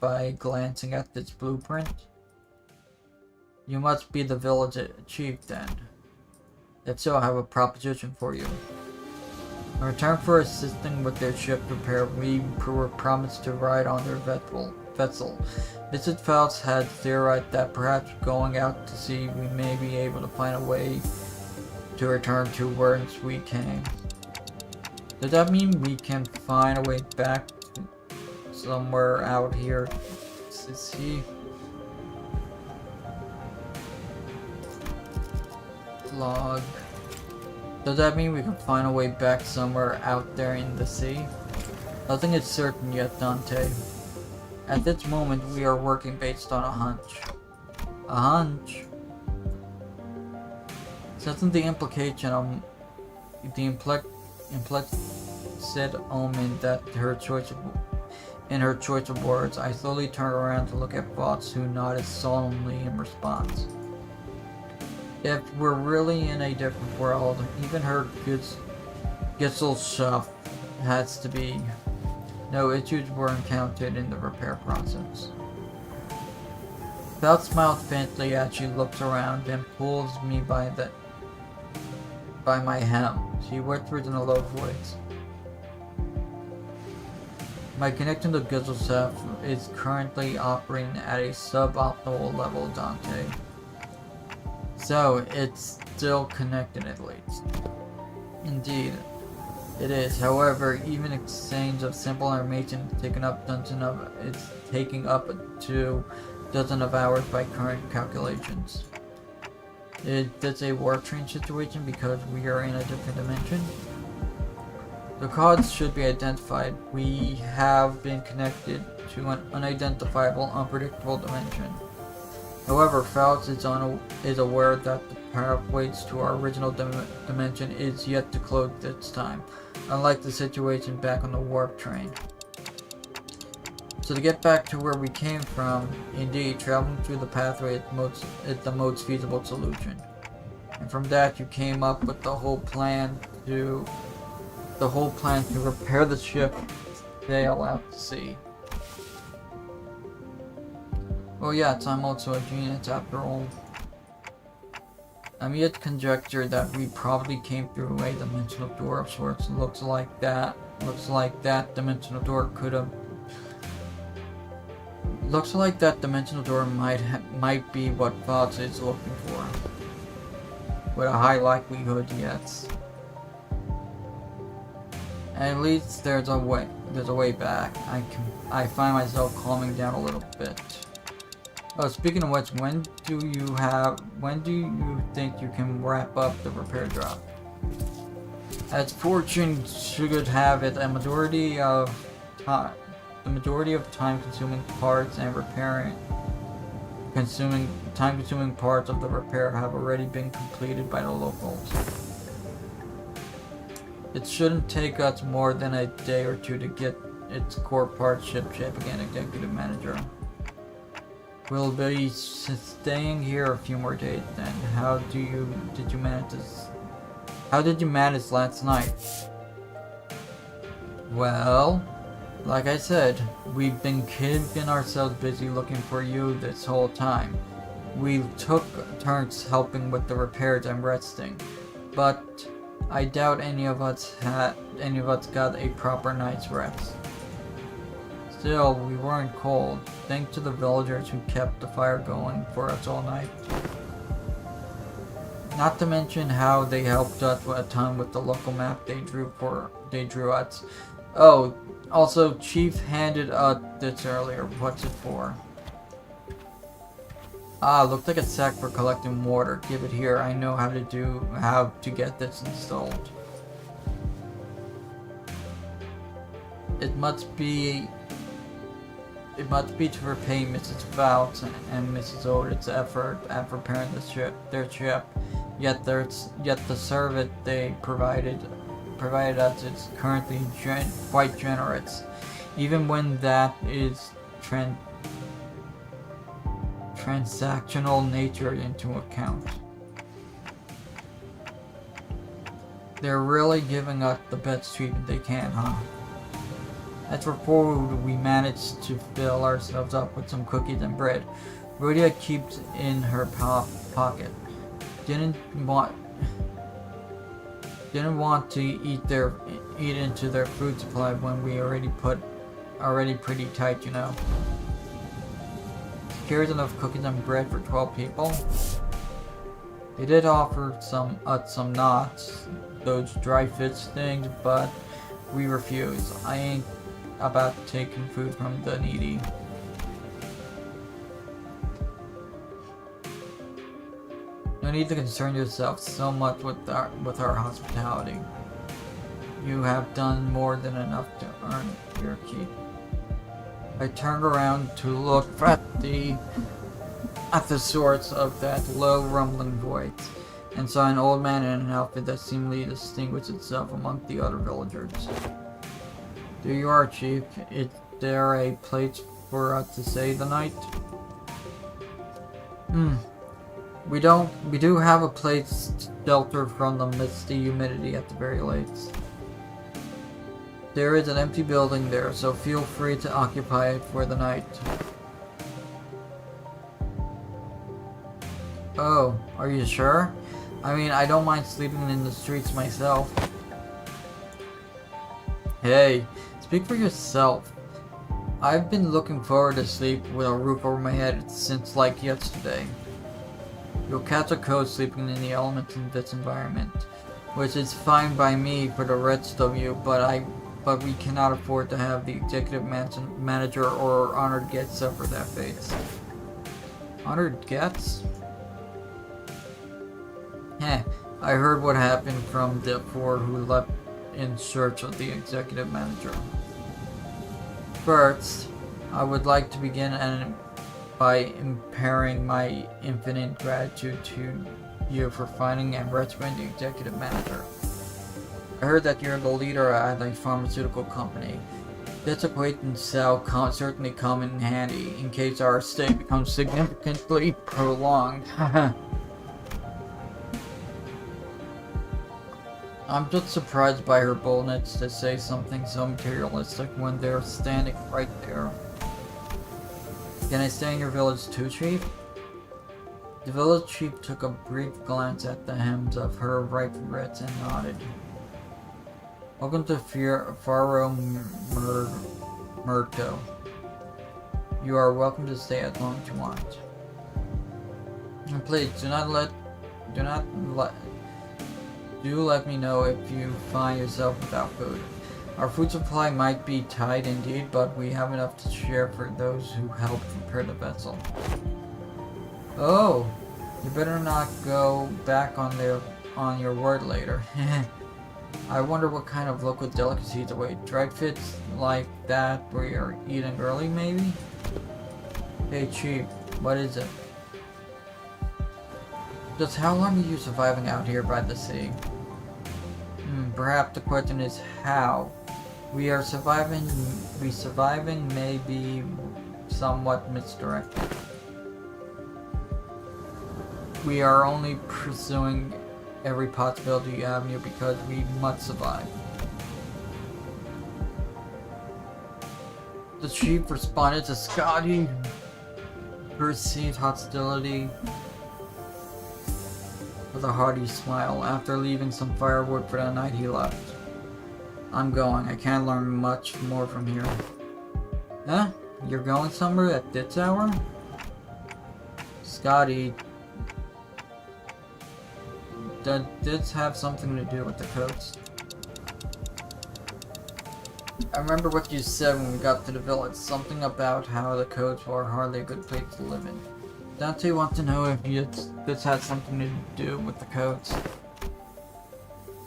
by glancing at this blueprint? You must be the village chief then. If so, I have a proposition for you. In return for assisting with their ship repair, we were promised to ride on their vessel. Mrs. Phelps had theorized that perhaps going out to sea we may be able to find a way to return to whence we came. Does that mean we can find a way back somewhere out here to sea? Log. Does that mean we can find a way back somewhere out there in the sea? Nothing is certain yet, Dante. At this moment, we are working based on a hunch. A hunch? Sensing the implication of the implicit omen that in her choice of words, I slowly turned around to look at Fox, who nodded solemnly in response. If we're really in a different world, even her Gesellschaft has to be. No issues were encountered in the repair process. Belle smiled faintly as she looks around and pulls me by my hem. She whispers in a low voice. My connection to Gesellschaft is currently operating at a suboptimal level, Dante. So, it's still connected at least. Indeed, it is. However, even exchange of simple information is taking up to dozen of hours by current calculations. Is this a war train situation because we are in a different dimension? The cause should be identified. We have been connected to an unidentifiable, unpredictable dimension. However, Faust is aware that the pathways to our original dimension is yet to close this time, unlike the situation back on the warp train. So to get back to where we came from, indeed, traveling through the pathway is the most feasible solution. And from that, you came up with the whole plan to repair the ship, sail out to sea. Well, yes, I'm also a genius after all. I'm yet to conjecture that we probably came through a dimensional door of sorts. Looks like that dimensional door might be what Fox is looking for. With a high likelihood, yes. At least there's a way back. I find myself calming down a little bit. Oh, speaking of which, when do you think you can wrap up the repair job? As fortune should have it, the majority of time-consuming parts and time-consuming parts of the repair have already been completed by the locals. It shouldn't take us more than a day or two to get its core parts ship shape again, Executive Manager. We'll be staying here a few more days then. How did you manage last night? Well, like I said, we've been keeping ourselves busy looking for you this whole time. We took turns helping with the repairs and resting, but I doubt any of us got a proper night's rest. Still, we weren't cold, thanks to the villagers who kept the fire going for us all night. Not to mention how they helped us a ton with the local map they drew us. Oh, also, Chief handed us this earlier. What's it for? Ah, looks like a sack for collecting water. Give it here. I know how to get this installed. It must be to repay Mrs. Fouts and Mrs. Otis' effort at repairing their ship. Yet the service they provided us is currently quite generous, even when that is transactional nature into account. They're really giving us the best treatment they can, huh? As for food, we managed to fill ourselves up with some cookies and bread. Rhodia keeps in her pocket. Didn't want to eat into their food supply when we already pretty tight, you know. Carries enough cookies and bread for 12 people. They did offer some knots, those dry fish things, but we refused. I ain't about taking food from the needy. No need to concern yourself so much with our hospitality. You have done more than enough to earn your keep. I turned around to look at the source of that low rumbling voice. and saw an old man in an outfit that seemingly distinguished itself among the other villagers. There you are, Chief. Is there a place for us to stay the night? We do have a place sheltered from the misty humidity at the very least. There is an empty building there, so feel free to occupy it for the night. Oh, are you sure? I mean, I don't mind sleeping in the streets myself. Hey, speak for yourself. I've been looking forward to sleep with a roof over my head since like yesterday. You'll catch a cold sleeping in the elements in this environment, which is fine by me for the rest of you, but we cannot afford to have the executive manager or honored guests suffer that fate. Honored guests? Heh, I heard what happened from the four who left in search of the executive manager. First, I would like to begin by impairing my infinite gratitude to you for finding and rescuing the executive manager. I heard that you're the leader at a pharmaceutical company. This acquaintance shall certainly come in handy in case our stay becomes significantly prolonged. I'm just surprised by her boldness to say something so materialistic when they're standing right there. Can I stay in your village too, Chief? The village chief took a brief glance at the hems of her ripe wrists and nodded. Welcome to Faro Murto. You are welcome to stay as long as you want. And please, do let me know if you find yourself without food. Our food supply might be tight indeed, but we have enough to share for those who help prepare the vessel. Oh, you better not go back on your word later. I wonder what kind of local delicacies await. Dried fish like that where you're eating early, maybe? Hey, Chief, what is it? Just how long are you surviving out here by the sea? Perhaps the question is how. We surviving may be somewhat misdirected. We are only pursuing every possibility avenue because we must survive. The chief responded to Scotty, perceived hostility with a hearty smile. After leaving some firewood for the night, he left. I'm going. I can't learn much more from here. Huh? You're going somewhere at this hour? Scotty, does this have something to do with the coats? I remember what you said when we got to the village. Something about how the coats were hardly a good place to live in. Dante wants to know if this has something to do with the coats.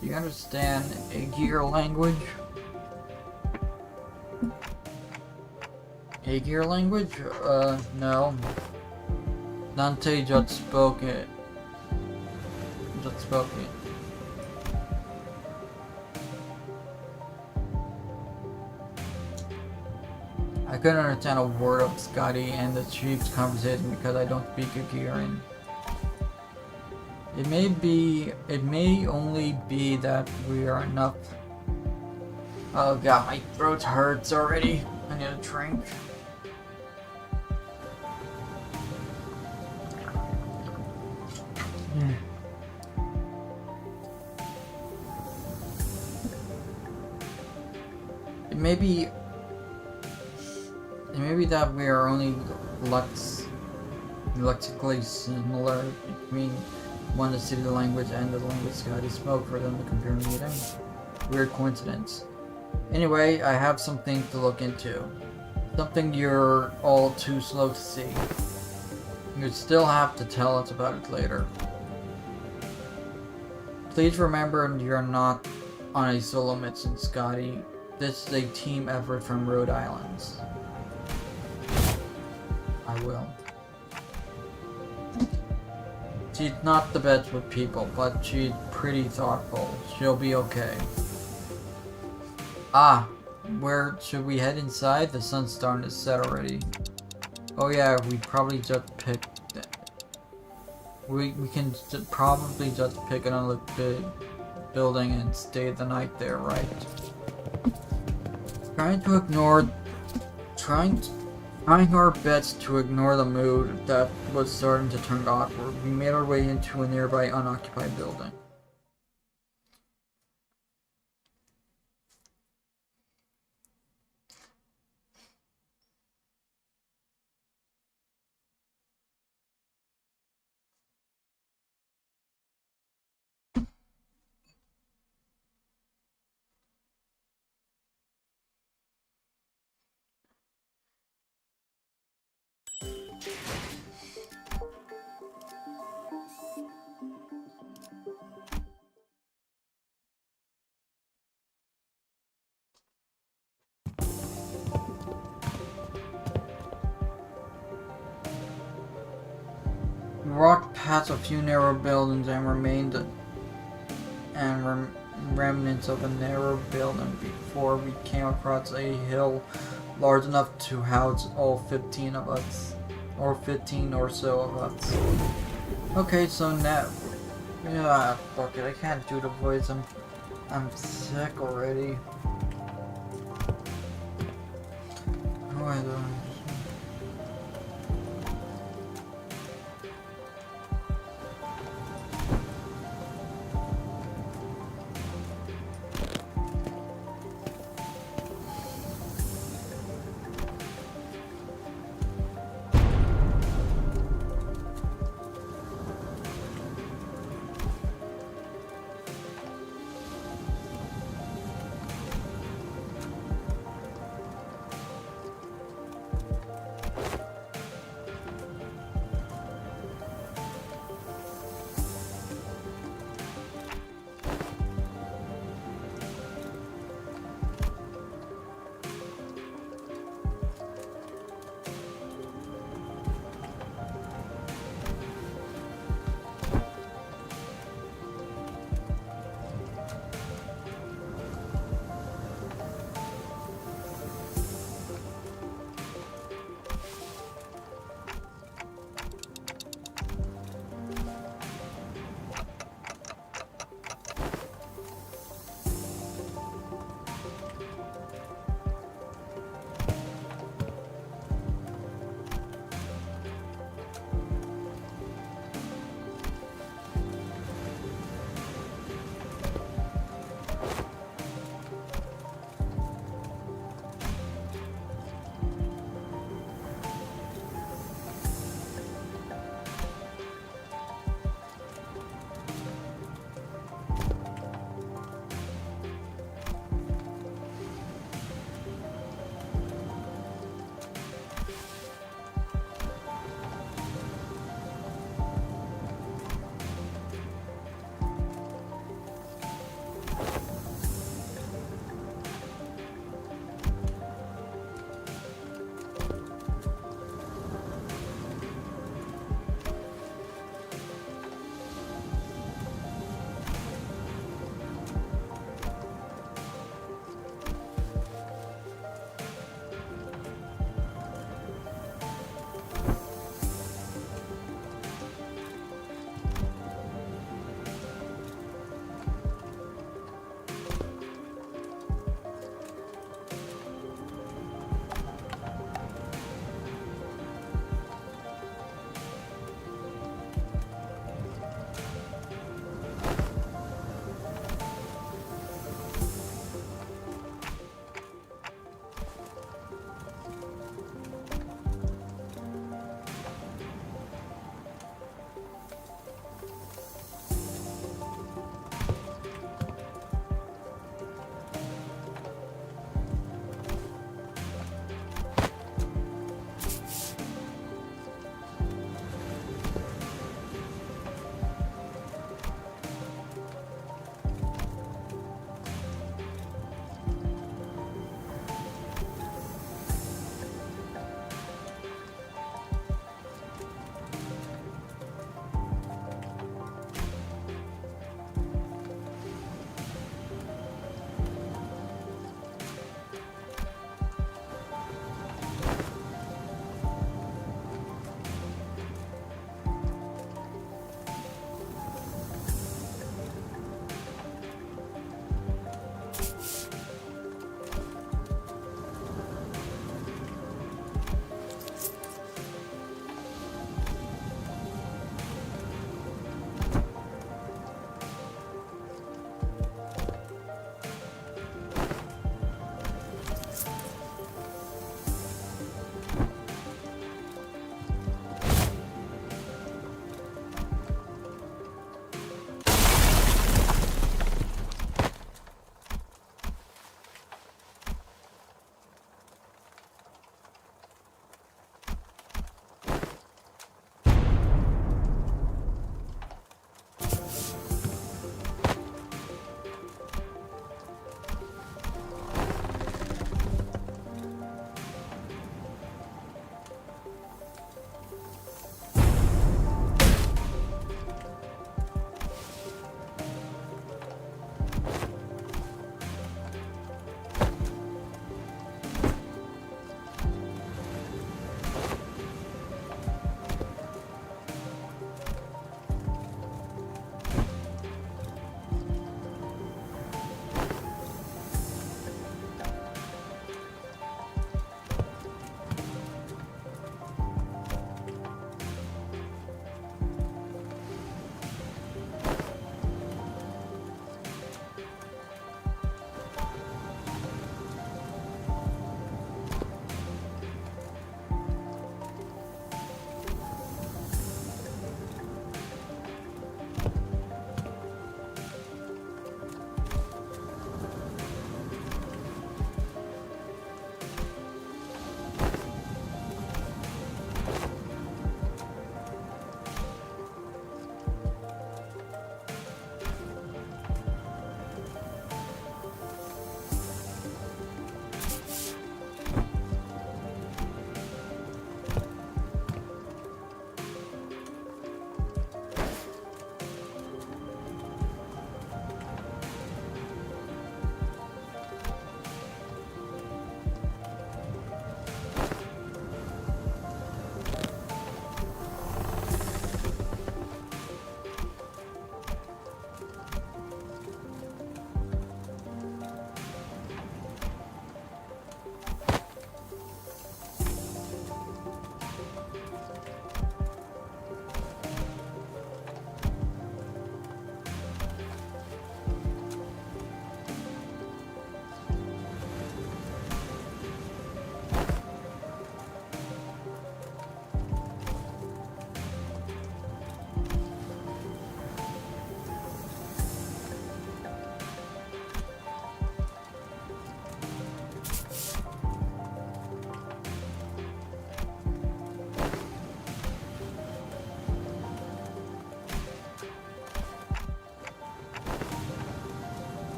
Do you understand Aegir language? Aegir language? No. Dante just spoke it. I couldn't understand a word of Scotty and the chief's conversation because I don't speak Aegirian. It may only be that we are enough. Oh god, my throat hurts already. I need a drink. It may be that we are only lexically similar between the city language and the language Scotty spoke for them to compare meeting. Weird coincidence. Anyway, I have something to look into. Something you're all too slow to see. You still have to tell us about it later. Please remember you're not on a solo mission, Scotty. This is a team effort from Rhode Island. I will. She's not the best with people, but she's pretty thoughtful. She'll be okay. Ah, where should we head inside? The sun's starting to set already. Oh yeah, we probably just picked it. We can probably just pick another big building and stay the night there, right? Trying our best to ignore the mood that was starting to turn awkward, we made our way into a nearby unoccupied building. We walked past a few narrow buildings and remnants of a narrow building before we came across a hill large enough to house all 15 of us, or 15 or so of us. Okay, so now, fuck it, I can't do the voice. I'm sick already. Oh, I don't.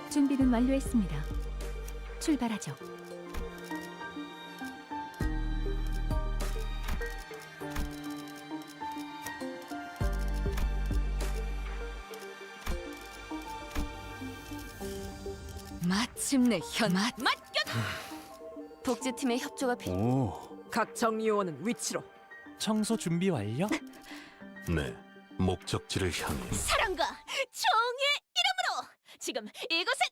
준비는 완료했습니다. 출발하죠. 마침내 맡겨둬. 복지팀의 협조가 오, 각 정리요원은 위치로. 청소 준비 완료? 네, 목적지를 향해 사랑과 정의 이름으로 지금 이곳에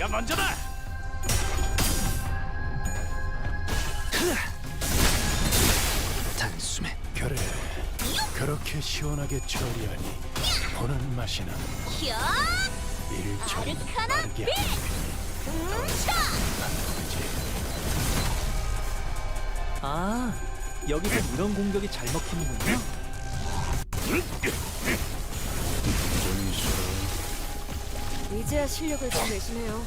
내가 먼저다. 단숨에 그래, 그렇게 시원하게 처리하니 보는 맛이 나는 일처리 빠르게 하는 거지. 아, 여기서 이런 공격이 잘 먹히는군요. 이제야 실력을 좀 내시네요.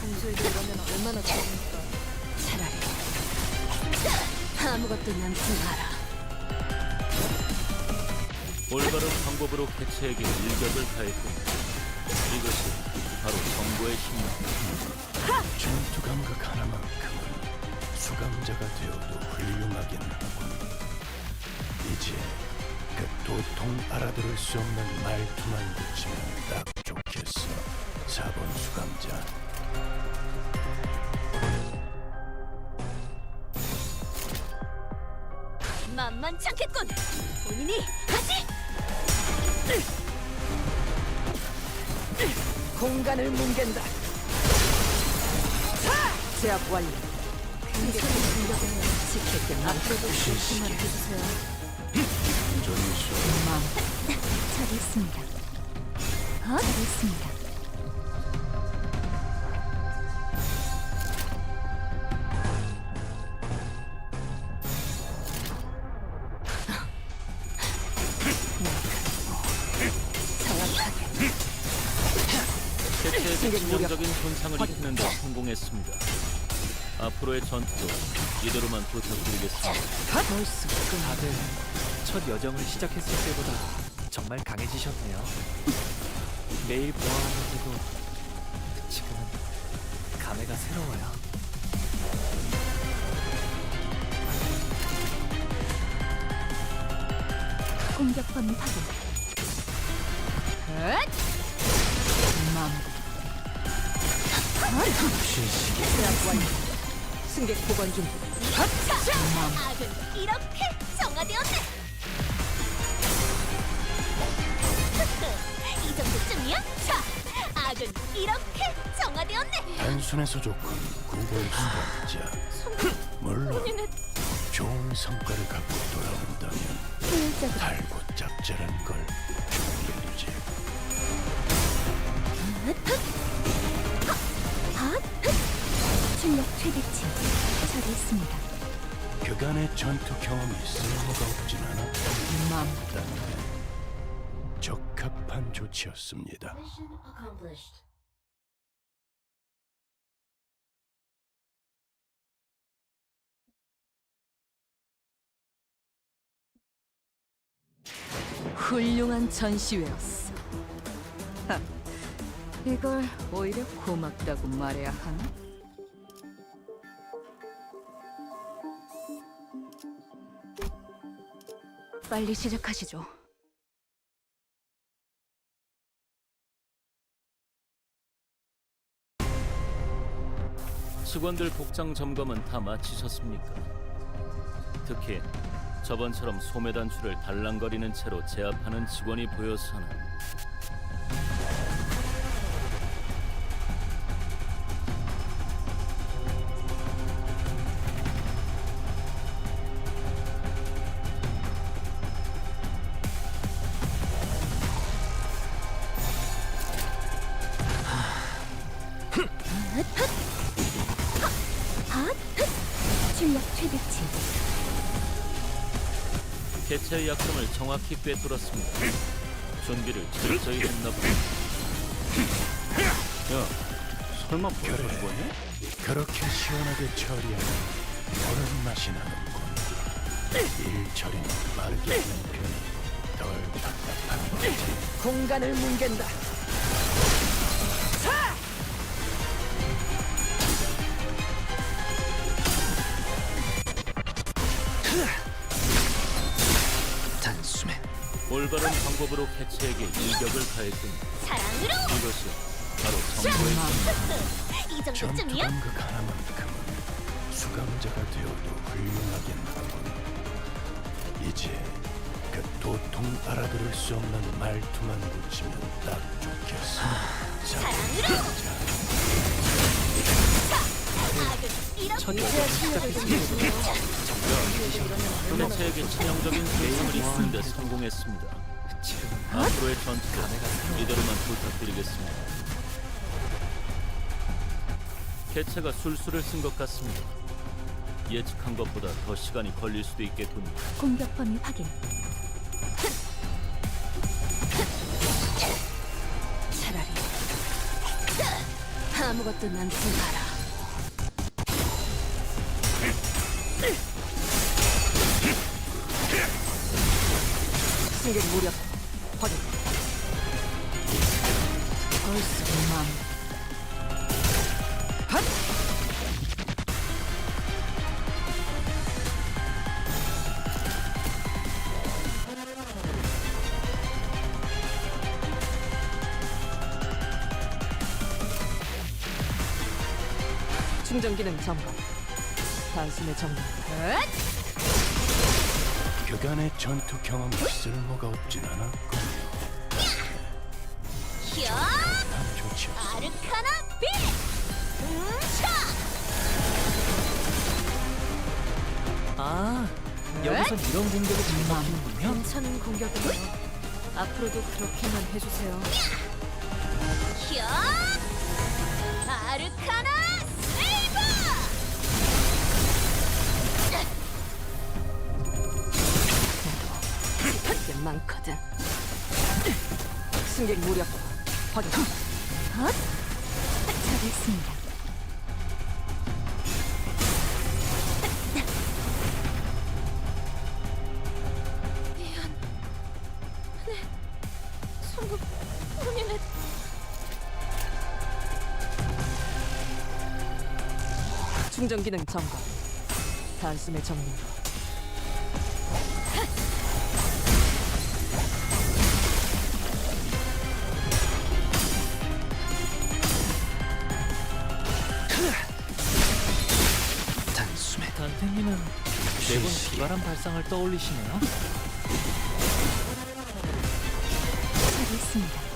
평소에 이러면 얼마나 좋습니까? 차라리 아무것도 남지 마라. 올바른 방법으로 개체에게 일격을 가했고 이것이 바로 정보의 힘입니다. 전투 감각 하나만큼은 수감자가 되어도 훌륭하긴 하군. 이제 그 도통 알아들을 수 없는 말투만 붙이면 딱 좋겠어. 4번 수감자. 만만찮겠군. 본인이 하지. 공간을 뭉갠다. 제압 완료. 괜찮은 공격은 지킬 게 많고 앞으로도 조심만 해주세요. 전수. 잘했습니다. 잘했습니다. 개체에게 치명적인 손상을 입히는 데 성공했습니다. 앞으로의 전투도 이대로만 부탁드리겠습니다. 다들 첫 여정을 시작했을 때보다 정말 강해지셨네요. 매일 보아하는데도 지금은 감회가 새로워요. 공격 범위 확인. 제압 완료. 승객 보관 준비. 악은 이렇게 정화되었네. 이 정도쯤이야? 자, 악은 이렇게 정화되었네. 단순해서 좋군. 9번 수감자. 물론 좋은 성과를 갖고 돌아온다면 효율적으로 달고 짭짤한 걸 준비해두지. 출력 최대치. 잘했습니다. 그간의 전투 경험이 쓸모가 없진 않았다면 적합한 조치였습니다. 훌륭한 전시회였어. 하, 이걸 오히려 고맙다고 말해야 하나? 빨리 시작하시죠. 직원들 복장 점검은 다 마치셨습니까? 특히 저번처럼 소매 단추를 달랑거리는 채로 제압하는 직원이 보여서는 출력 최대치. 개체의 약점을 정확히 꿰뚫었습니다. 준비를 철저히 했나 보다. 야, 설마 벌써 그래. 죽었냐? 그렇게 시원하게 처리하면 보는 맛이 나는군. 일 처리는 빠르게 하는 편이 덜 답답한 거지. 공간을 뭉갠다. 단숨에 올바른 방법으로 개체에게 일격을 가했더니 사랑으로. 이것이 바로 정보의 힘입니다. 이 전투 정도쯤이야? 감각 하나만큼은 수감자가 되어도 훌륭하긴 하군. 이제 그 그 도통 알아들을 수 없는 말투만 붙이면 딱 좋겠어. 자, 개체에게 치명적인 손상을 입히는데 성공했습니다. 앞으로의 전투도 이대로만 부탁드리겠습니다. 개체가 술수를 쓴 것 같습니다. 예측한 것보다 더 시간이 걸릴 수도 있겠군요. 공격 범위 확인. 차라리 아무것도 남지 마라. 승객 무력 확인. 벌써 맘. 충전 기능 점검. 단숨에 정리. 그간의 전투 경험이 쓸모가 없진 않았군. 난 좋지 않아. 아르카나 빛! 아, 여기서 이런 공격이 잘 먹히는군요. 괜찮은 공격이에요. 앞으로도 그렇게만 해주세요. 아르카나 세이버! 할 게 많거든. 승객 무력 확인. 처리했습니다. 성공, 본인은 충전 기능 점검. 단숨에 정리. 단숨에 단탱님은 매번 기발한 발상을 떠올리시네요. 처리했습니다.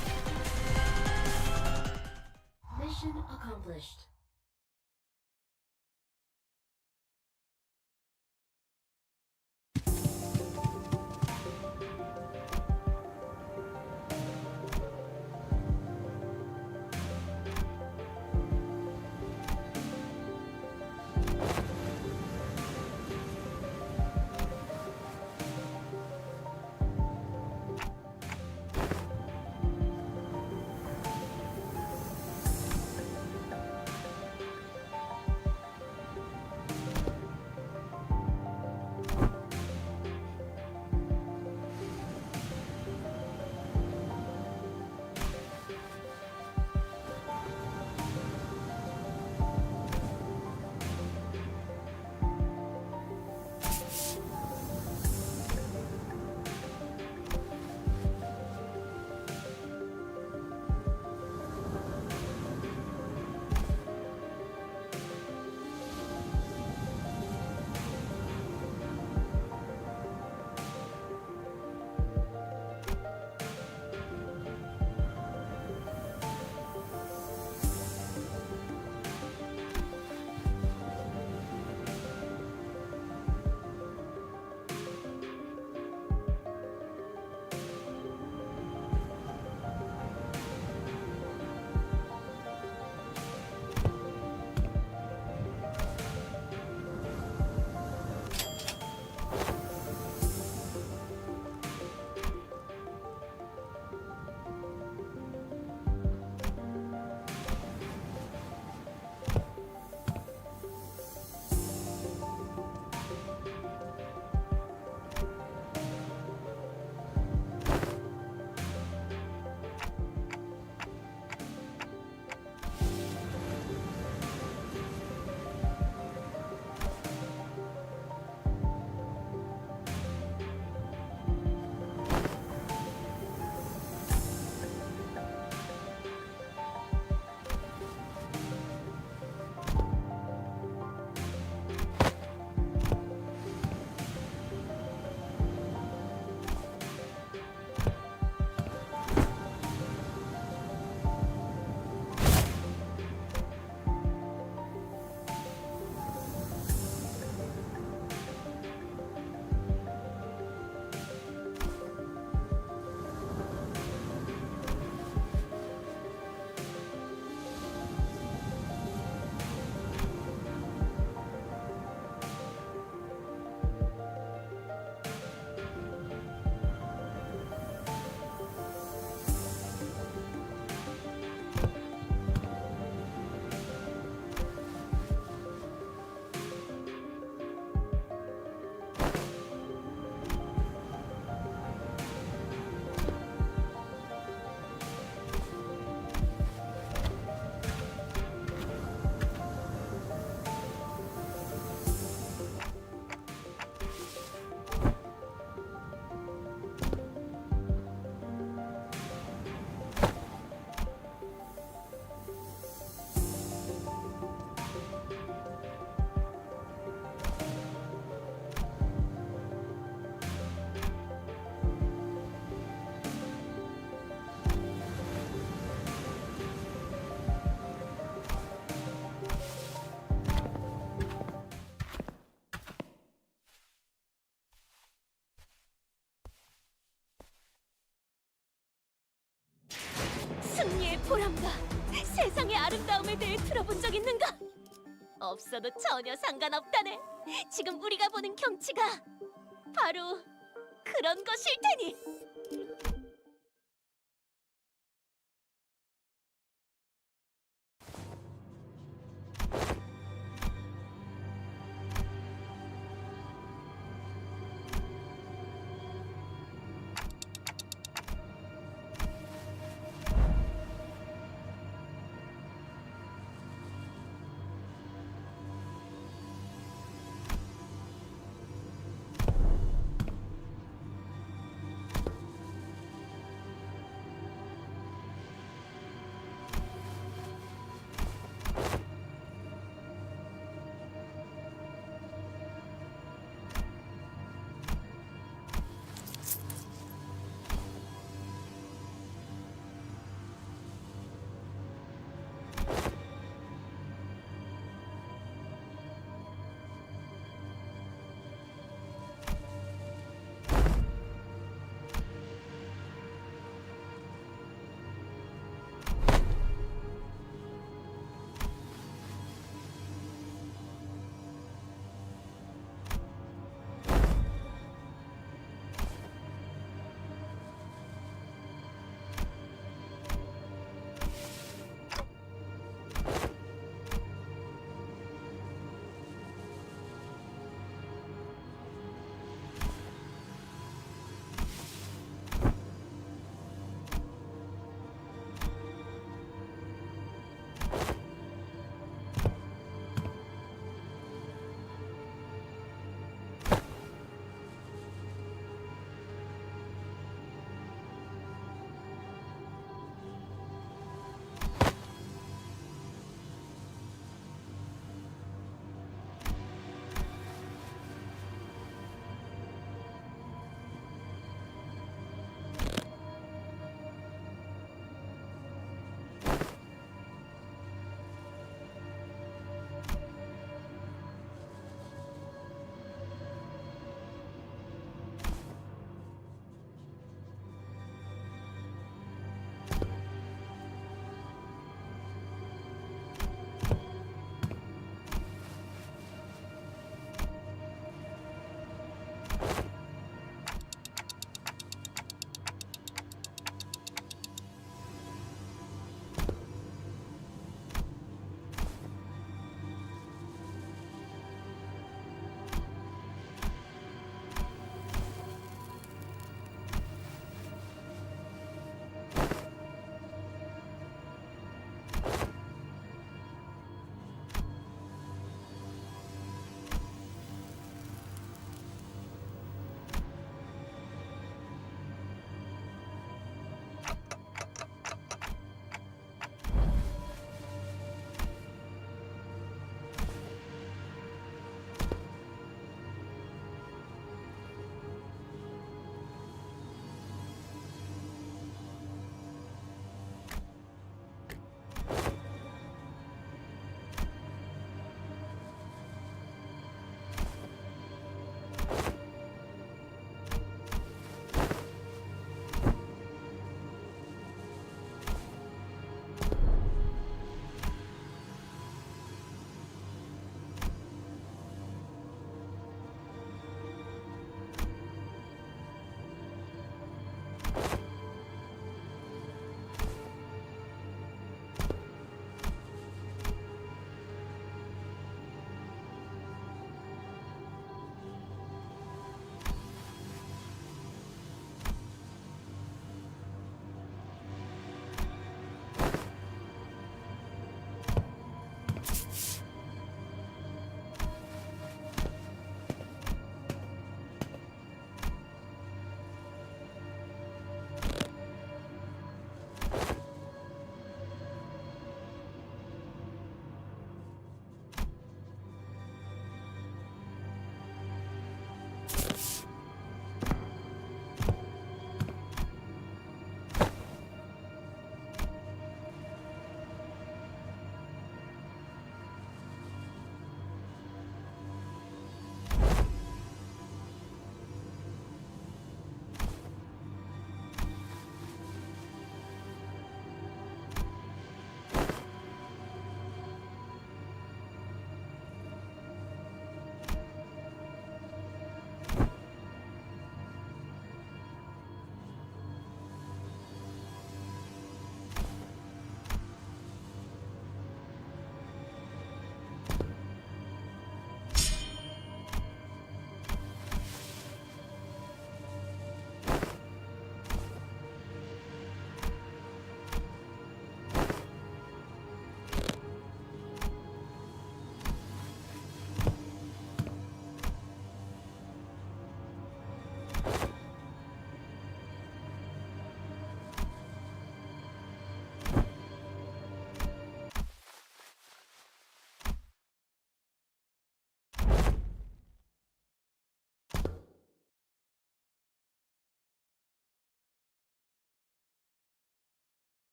승리의 보람과 세상의 아름다움에 대해 들어본 적 있는가? 없어도 전혀 상관없다네. 지금 우리가 보는 경치가 바로 그런 것일 테니.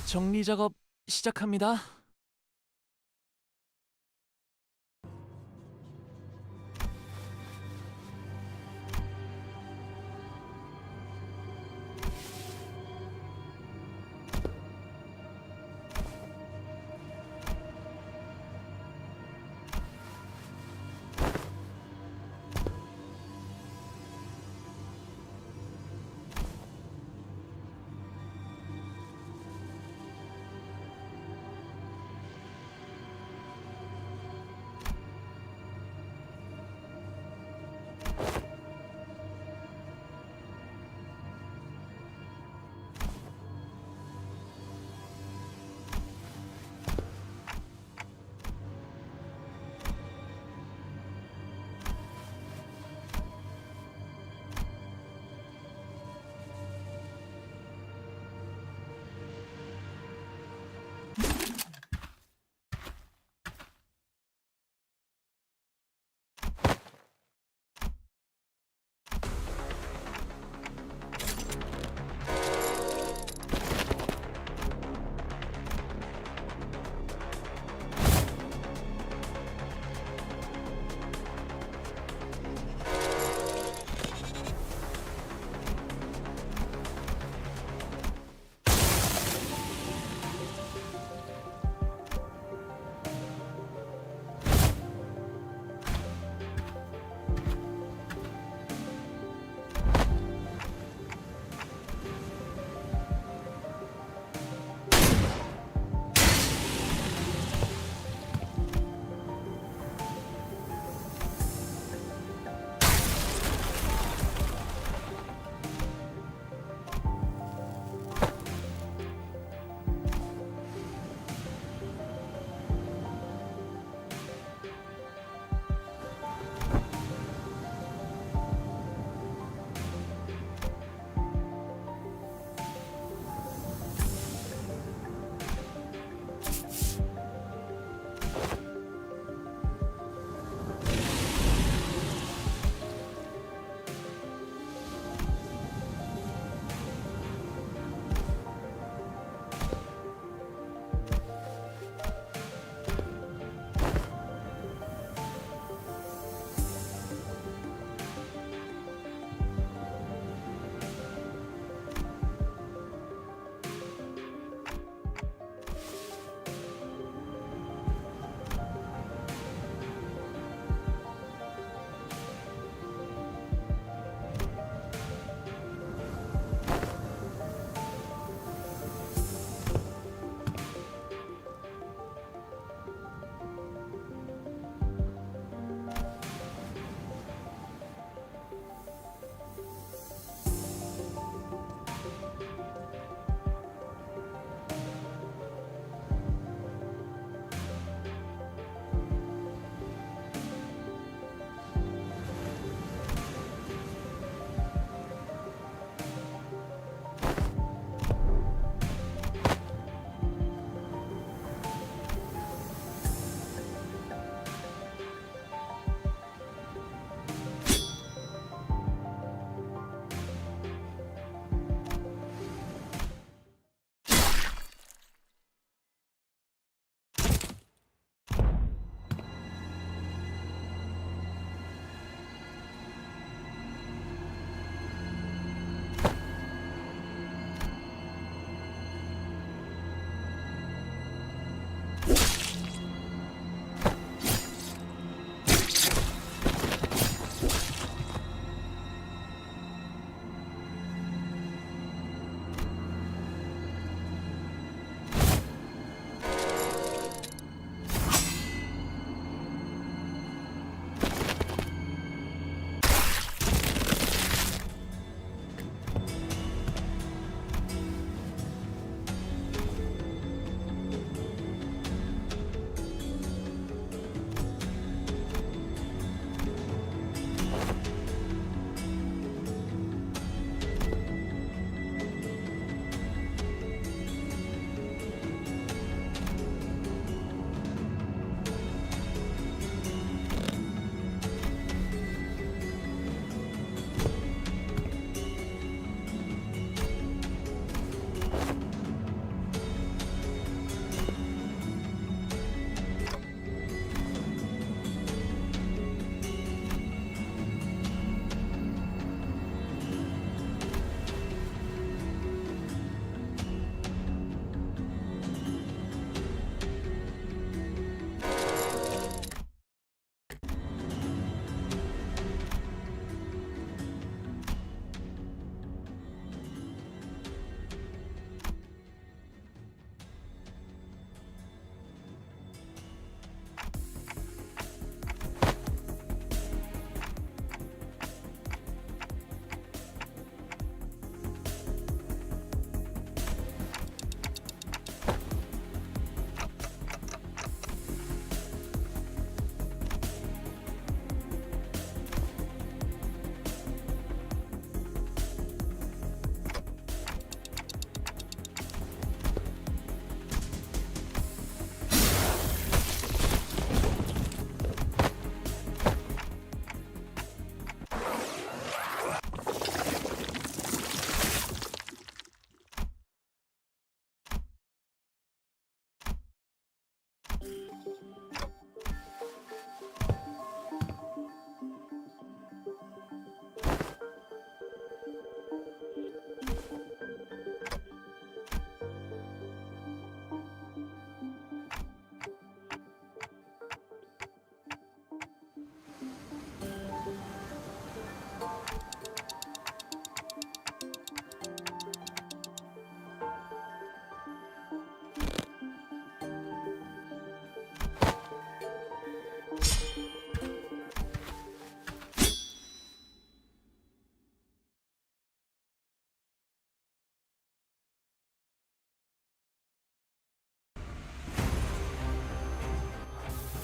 정리 작업 시작합니다.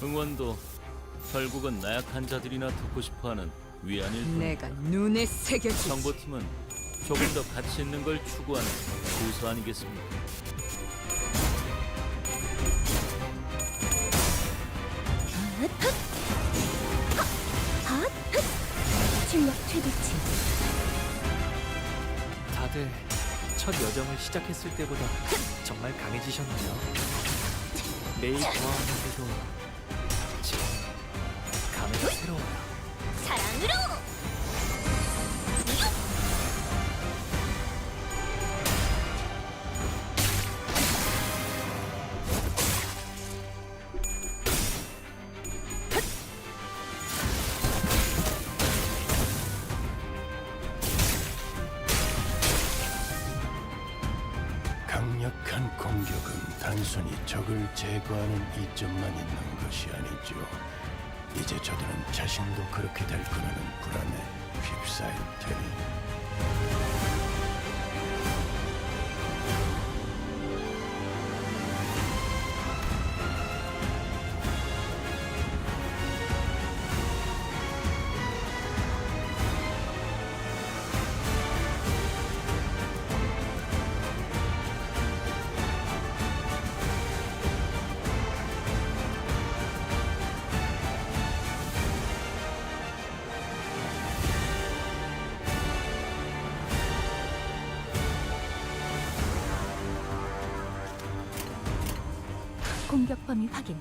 응원도 결국은 나약한 자들이나 듣고 싶어하는 위안일 뿐. 내가 눈에 새겨주지. 정보팀은 조금 더 가치 있는 걸 추구하는 부서 아니겠습니까? 출력 최대치. 다들 첫 여정을 시작했을 때보다 정말 강해지셨나요? 매일 보아하는데도 지금 감회가 새로워요. 사랑으로. 강력한 공격은 단순히 적을 제거하는 이점만 있는 것이 아니죠. 이제 저들은 자신도 그렇게 될 거라는 불안에 휩싸일 테니. 공격 범위 확인.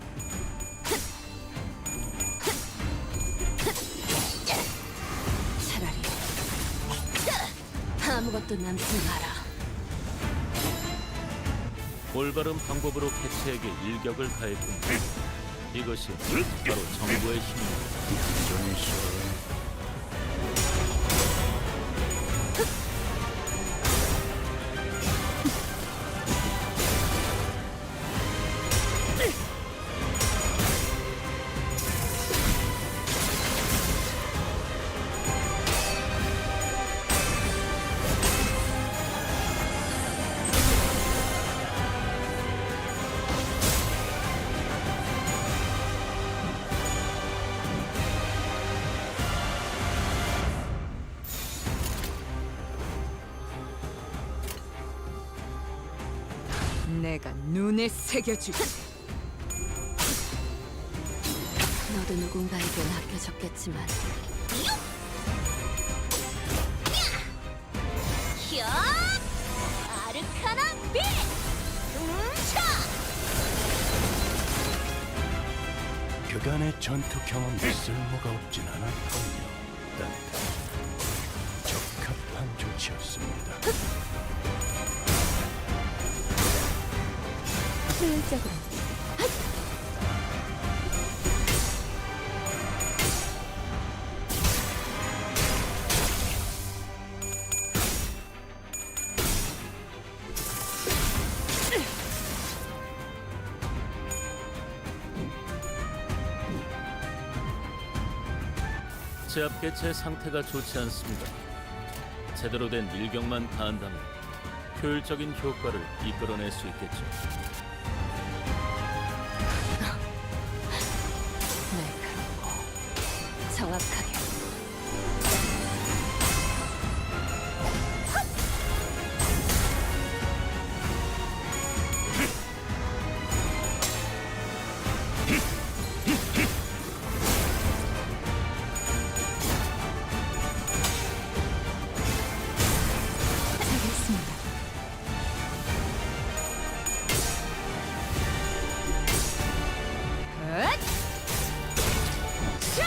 차라리 아무것도 남지 마라. 올바른 방법으로 개체에게 일격을 가했군. 이것이 바로 정부의 힘입니다. 좀 있어. 내가 눈에 새겨주지. 너도 누군가에겐 아껴졌겠지만. 야! 아르카나 빛! 그간의 전투 경험이 쓸모가 없진 않았군요. 단테. 적합한 조치였습니다. 효율적으로. 제압 개체의 상태가 좋지 않습니다. 제대로 된 일격만 가한다면 효율적인 효과를 이끌어낼 수 있겠죠. 날카롭고 정확하게. 잘했습니다. 헛! 자!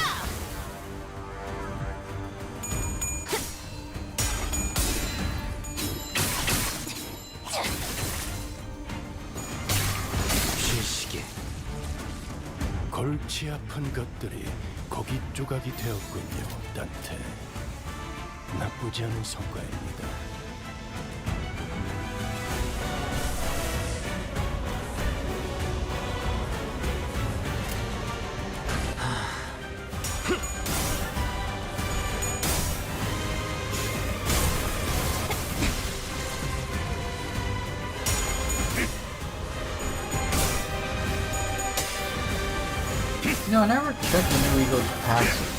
시시게 골치 아픈 것들이 고기 조각이 되었군요. 단테. 나쁘지 않은 성과입니다. You know, I never checked the new Eagle's passive.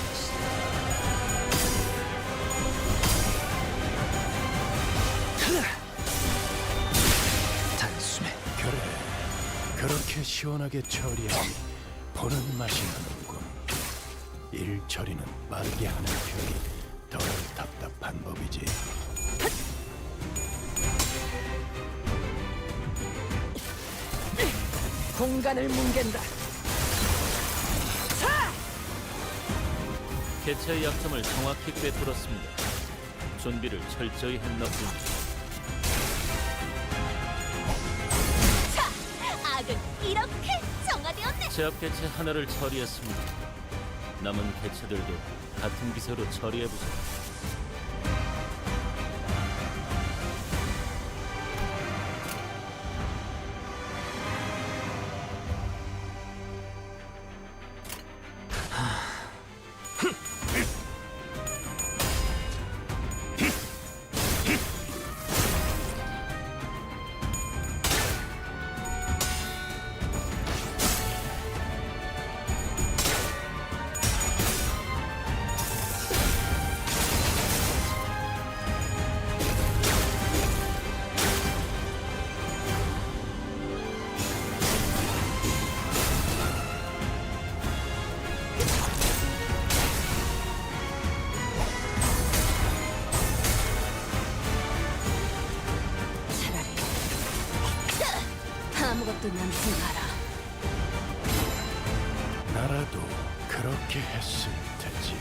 단숨에 그래, 그렇게 시원하게 처리하니 보는 맛이 나는군. 일 처리는 빠르게 하는 편이 덜 답답한 법이지. 공간을 뭉갠다. 개체의 약점을 정확히 꿰뚫었습니다. 준비를 철저히 했나 봅니다. 자, 악은 이렇게 정화되었네. 제압 개체 하나를 처리했습니다. 남은 개체들도 같은 기세로 처리해보죠. 차라리 아무것도 남지 마라. 나라도 그렇게 했을 테지.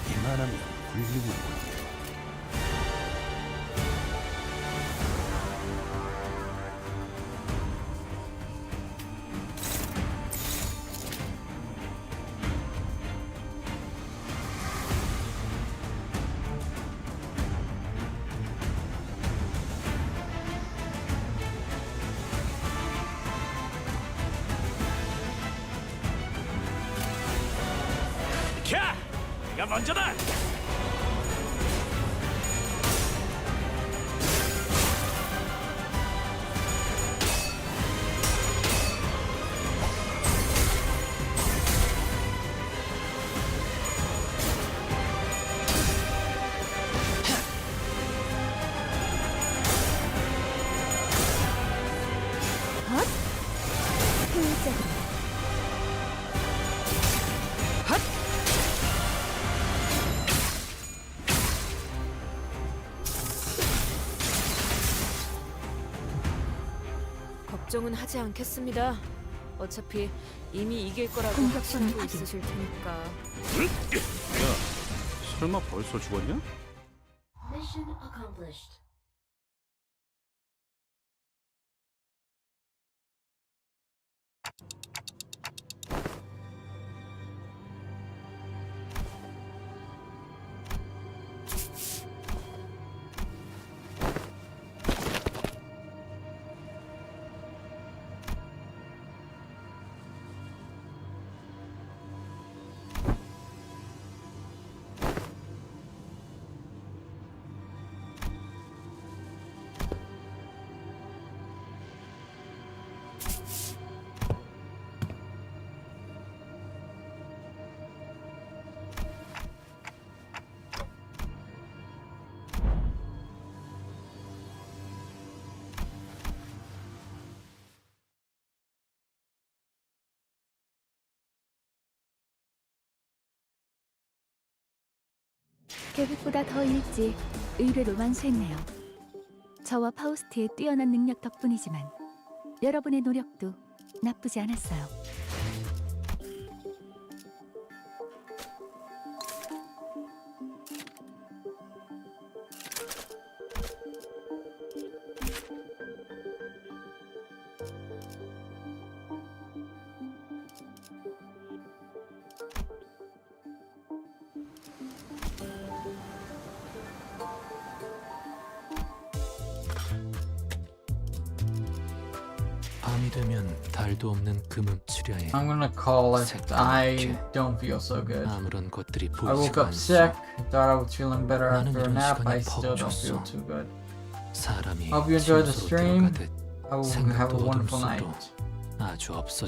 이만하면 훌륭하군. 캬! 내가 먼저다! 효율적으로. 걱정은 하지 않겠습니다. 어차피 이미 이길 거라고 공격수는 확신하고 확인. 있으실 테니까. 설마 벌써 죽었냐? Mission accomplished. 계획보다 더 일찍 의뢰로 완수했네요. 저와 파우스트의 뛰어난 능력 덕분이지만 여러분의 노력도 나쁘지 않았어요. 밤이 되면 달도 없는 금음치려에 I'm gonna call it. I don't feel so good. 아무런 것들이 I woke 보이지가 up 않소. sick. Thought I was feeling better 나는 after a 이런 nap. I 시간에 still don't 벅찼어. feel too good. 사람이 Hope you enjoyed the 침소로 stream. 들어가듯 I will have a 생각도 wonderful 어둠 속으로 night. 아주 없어져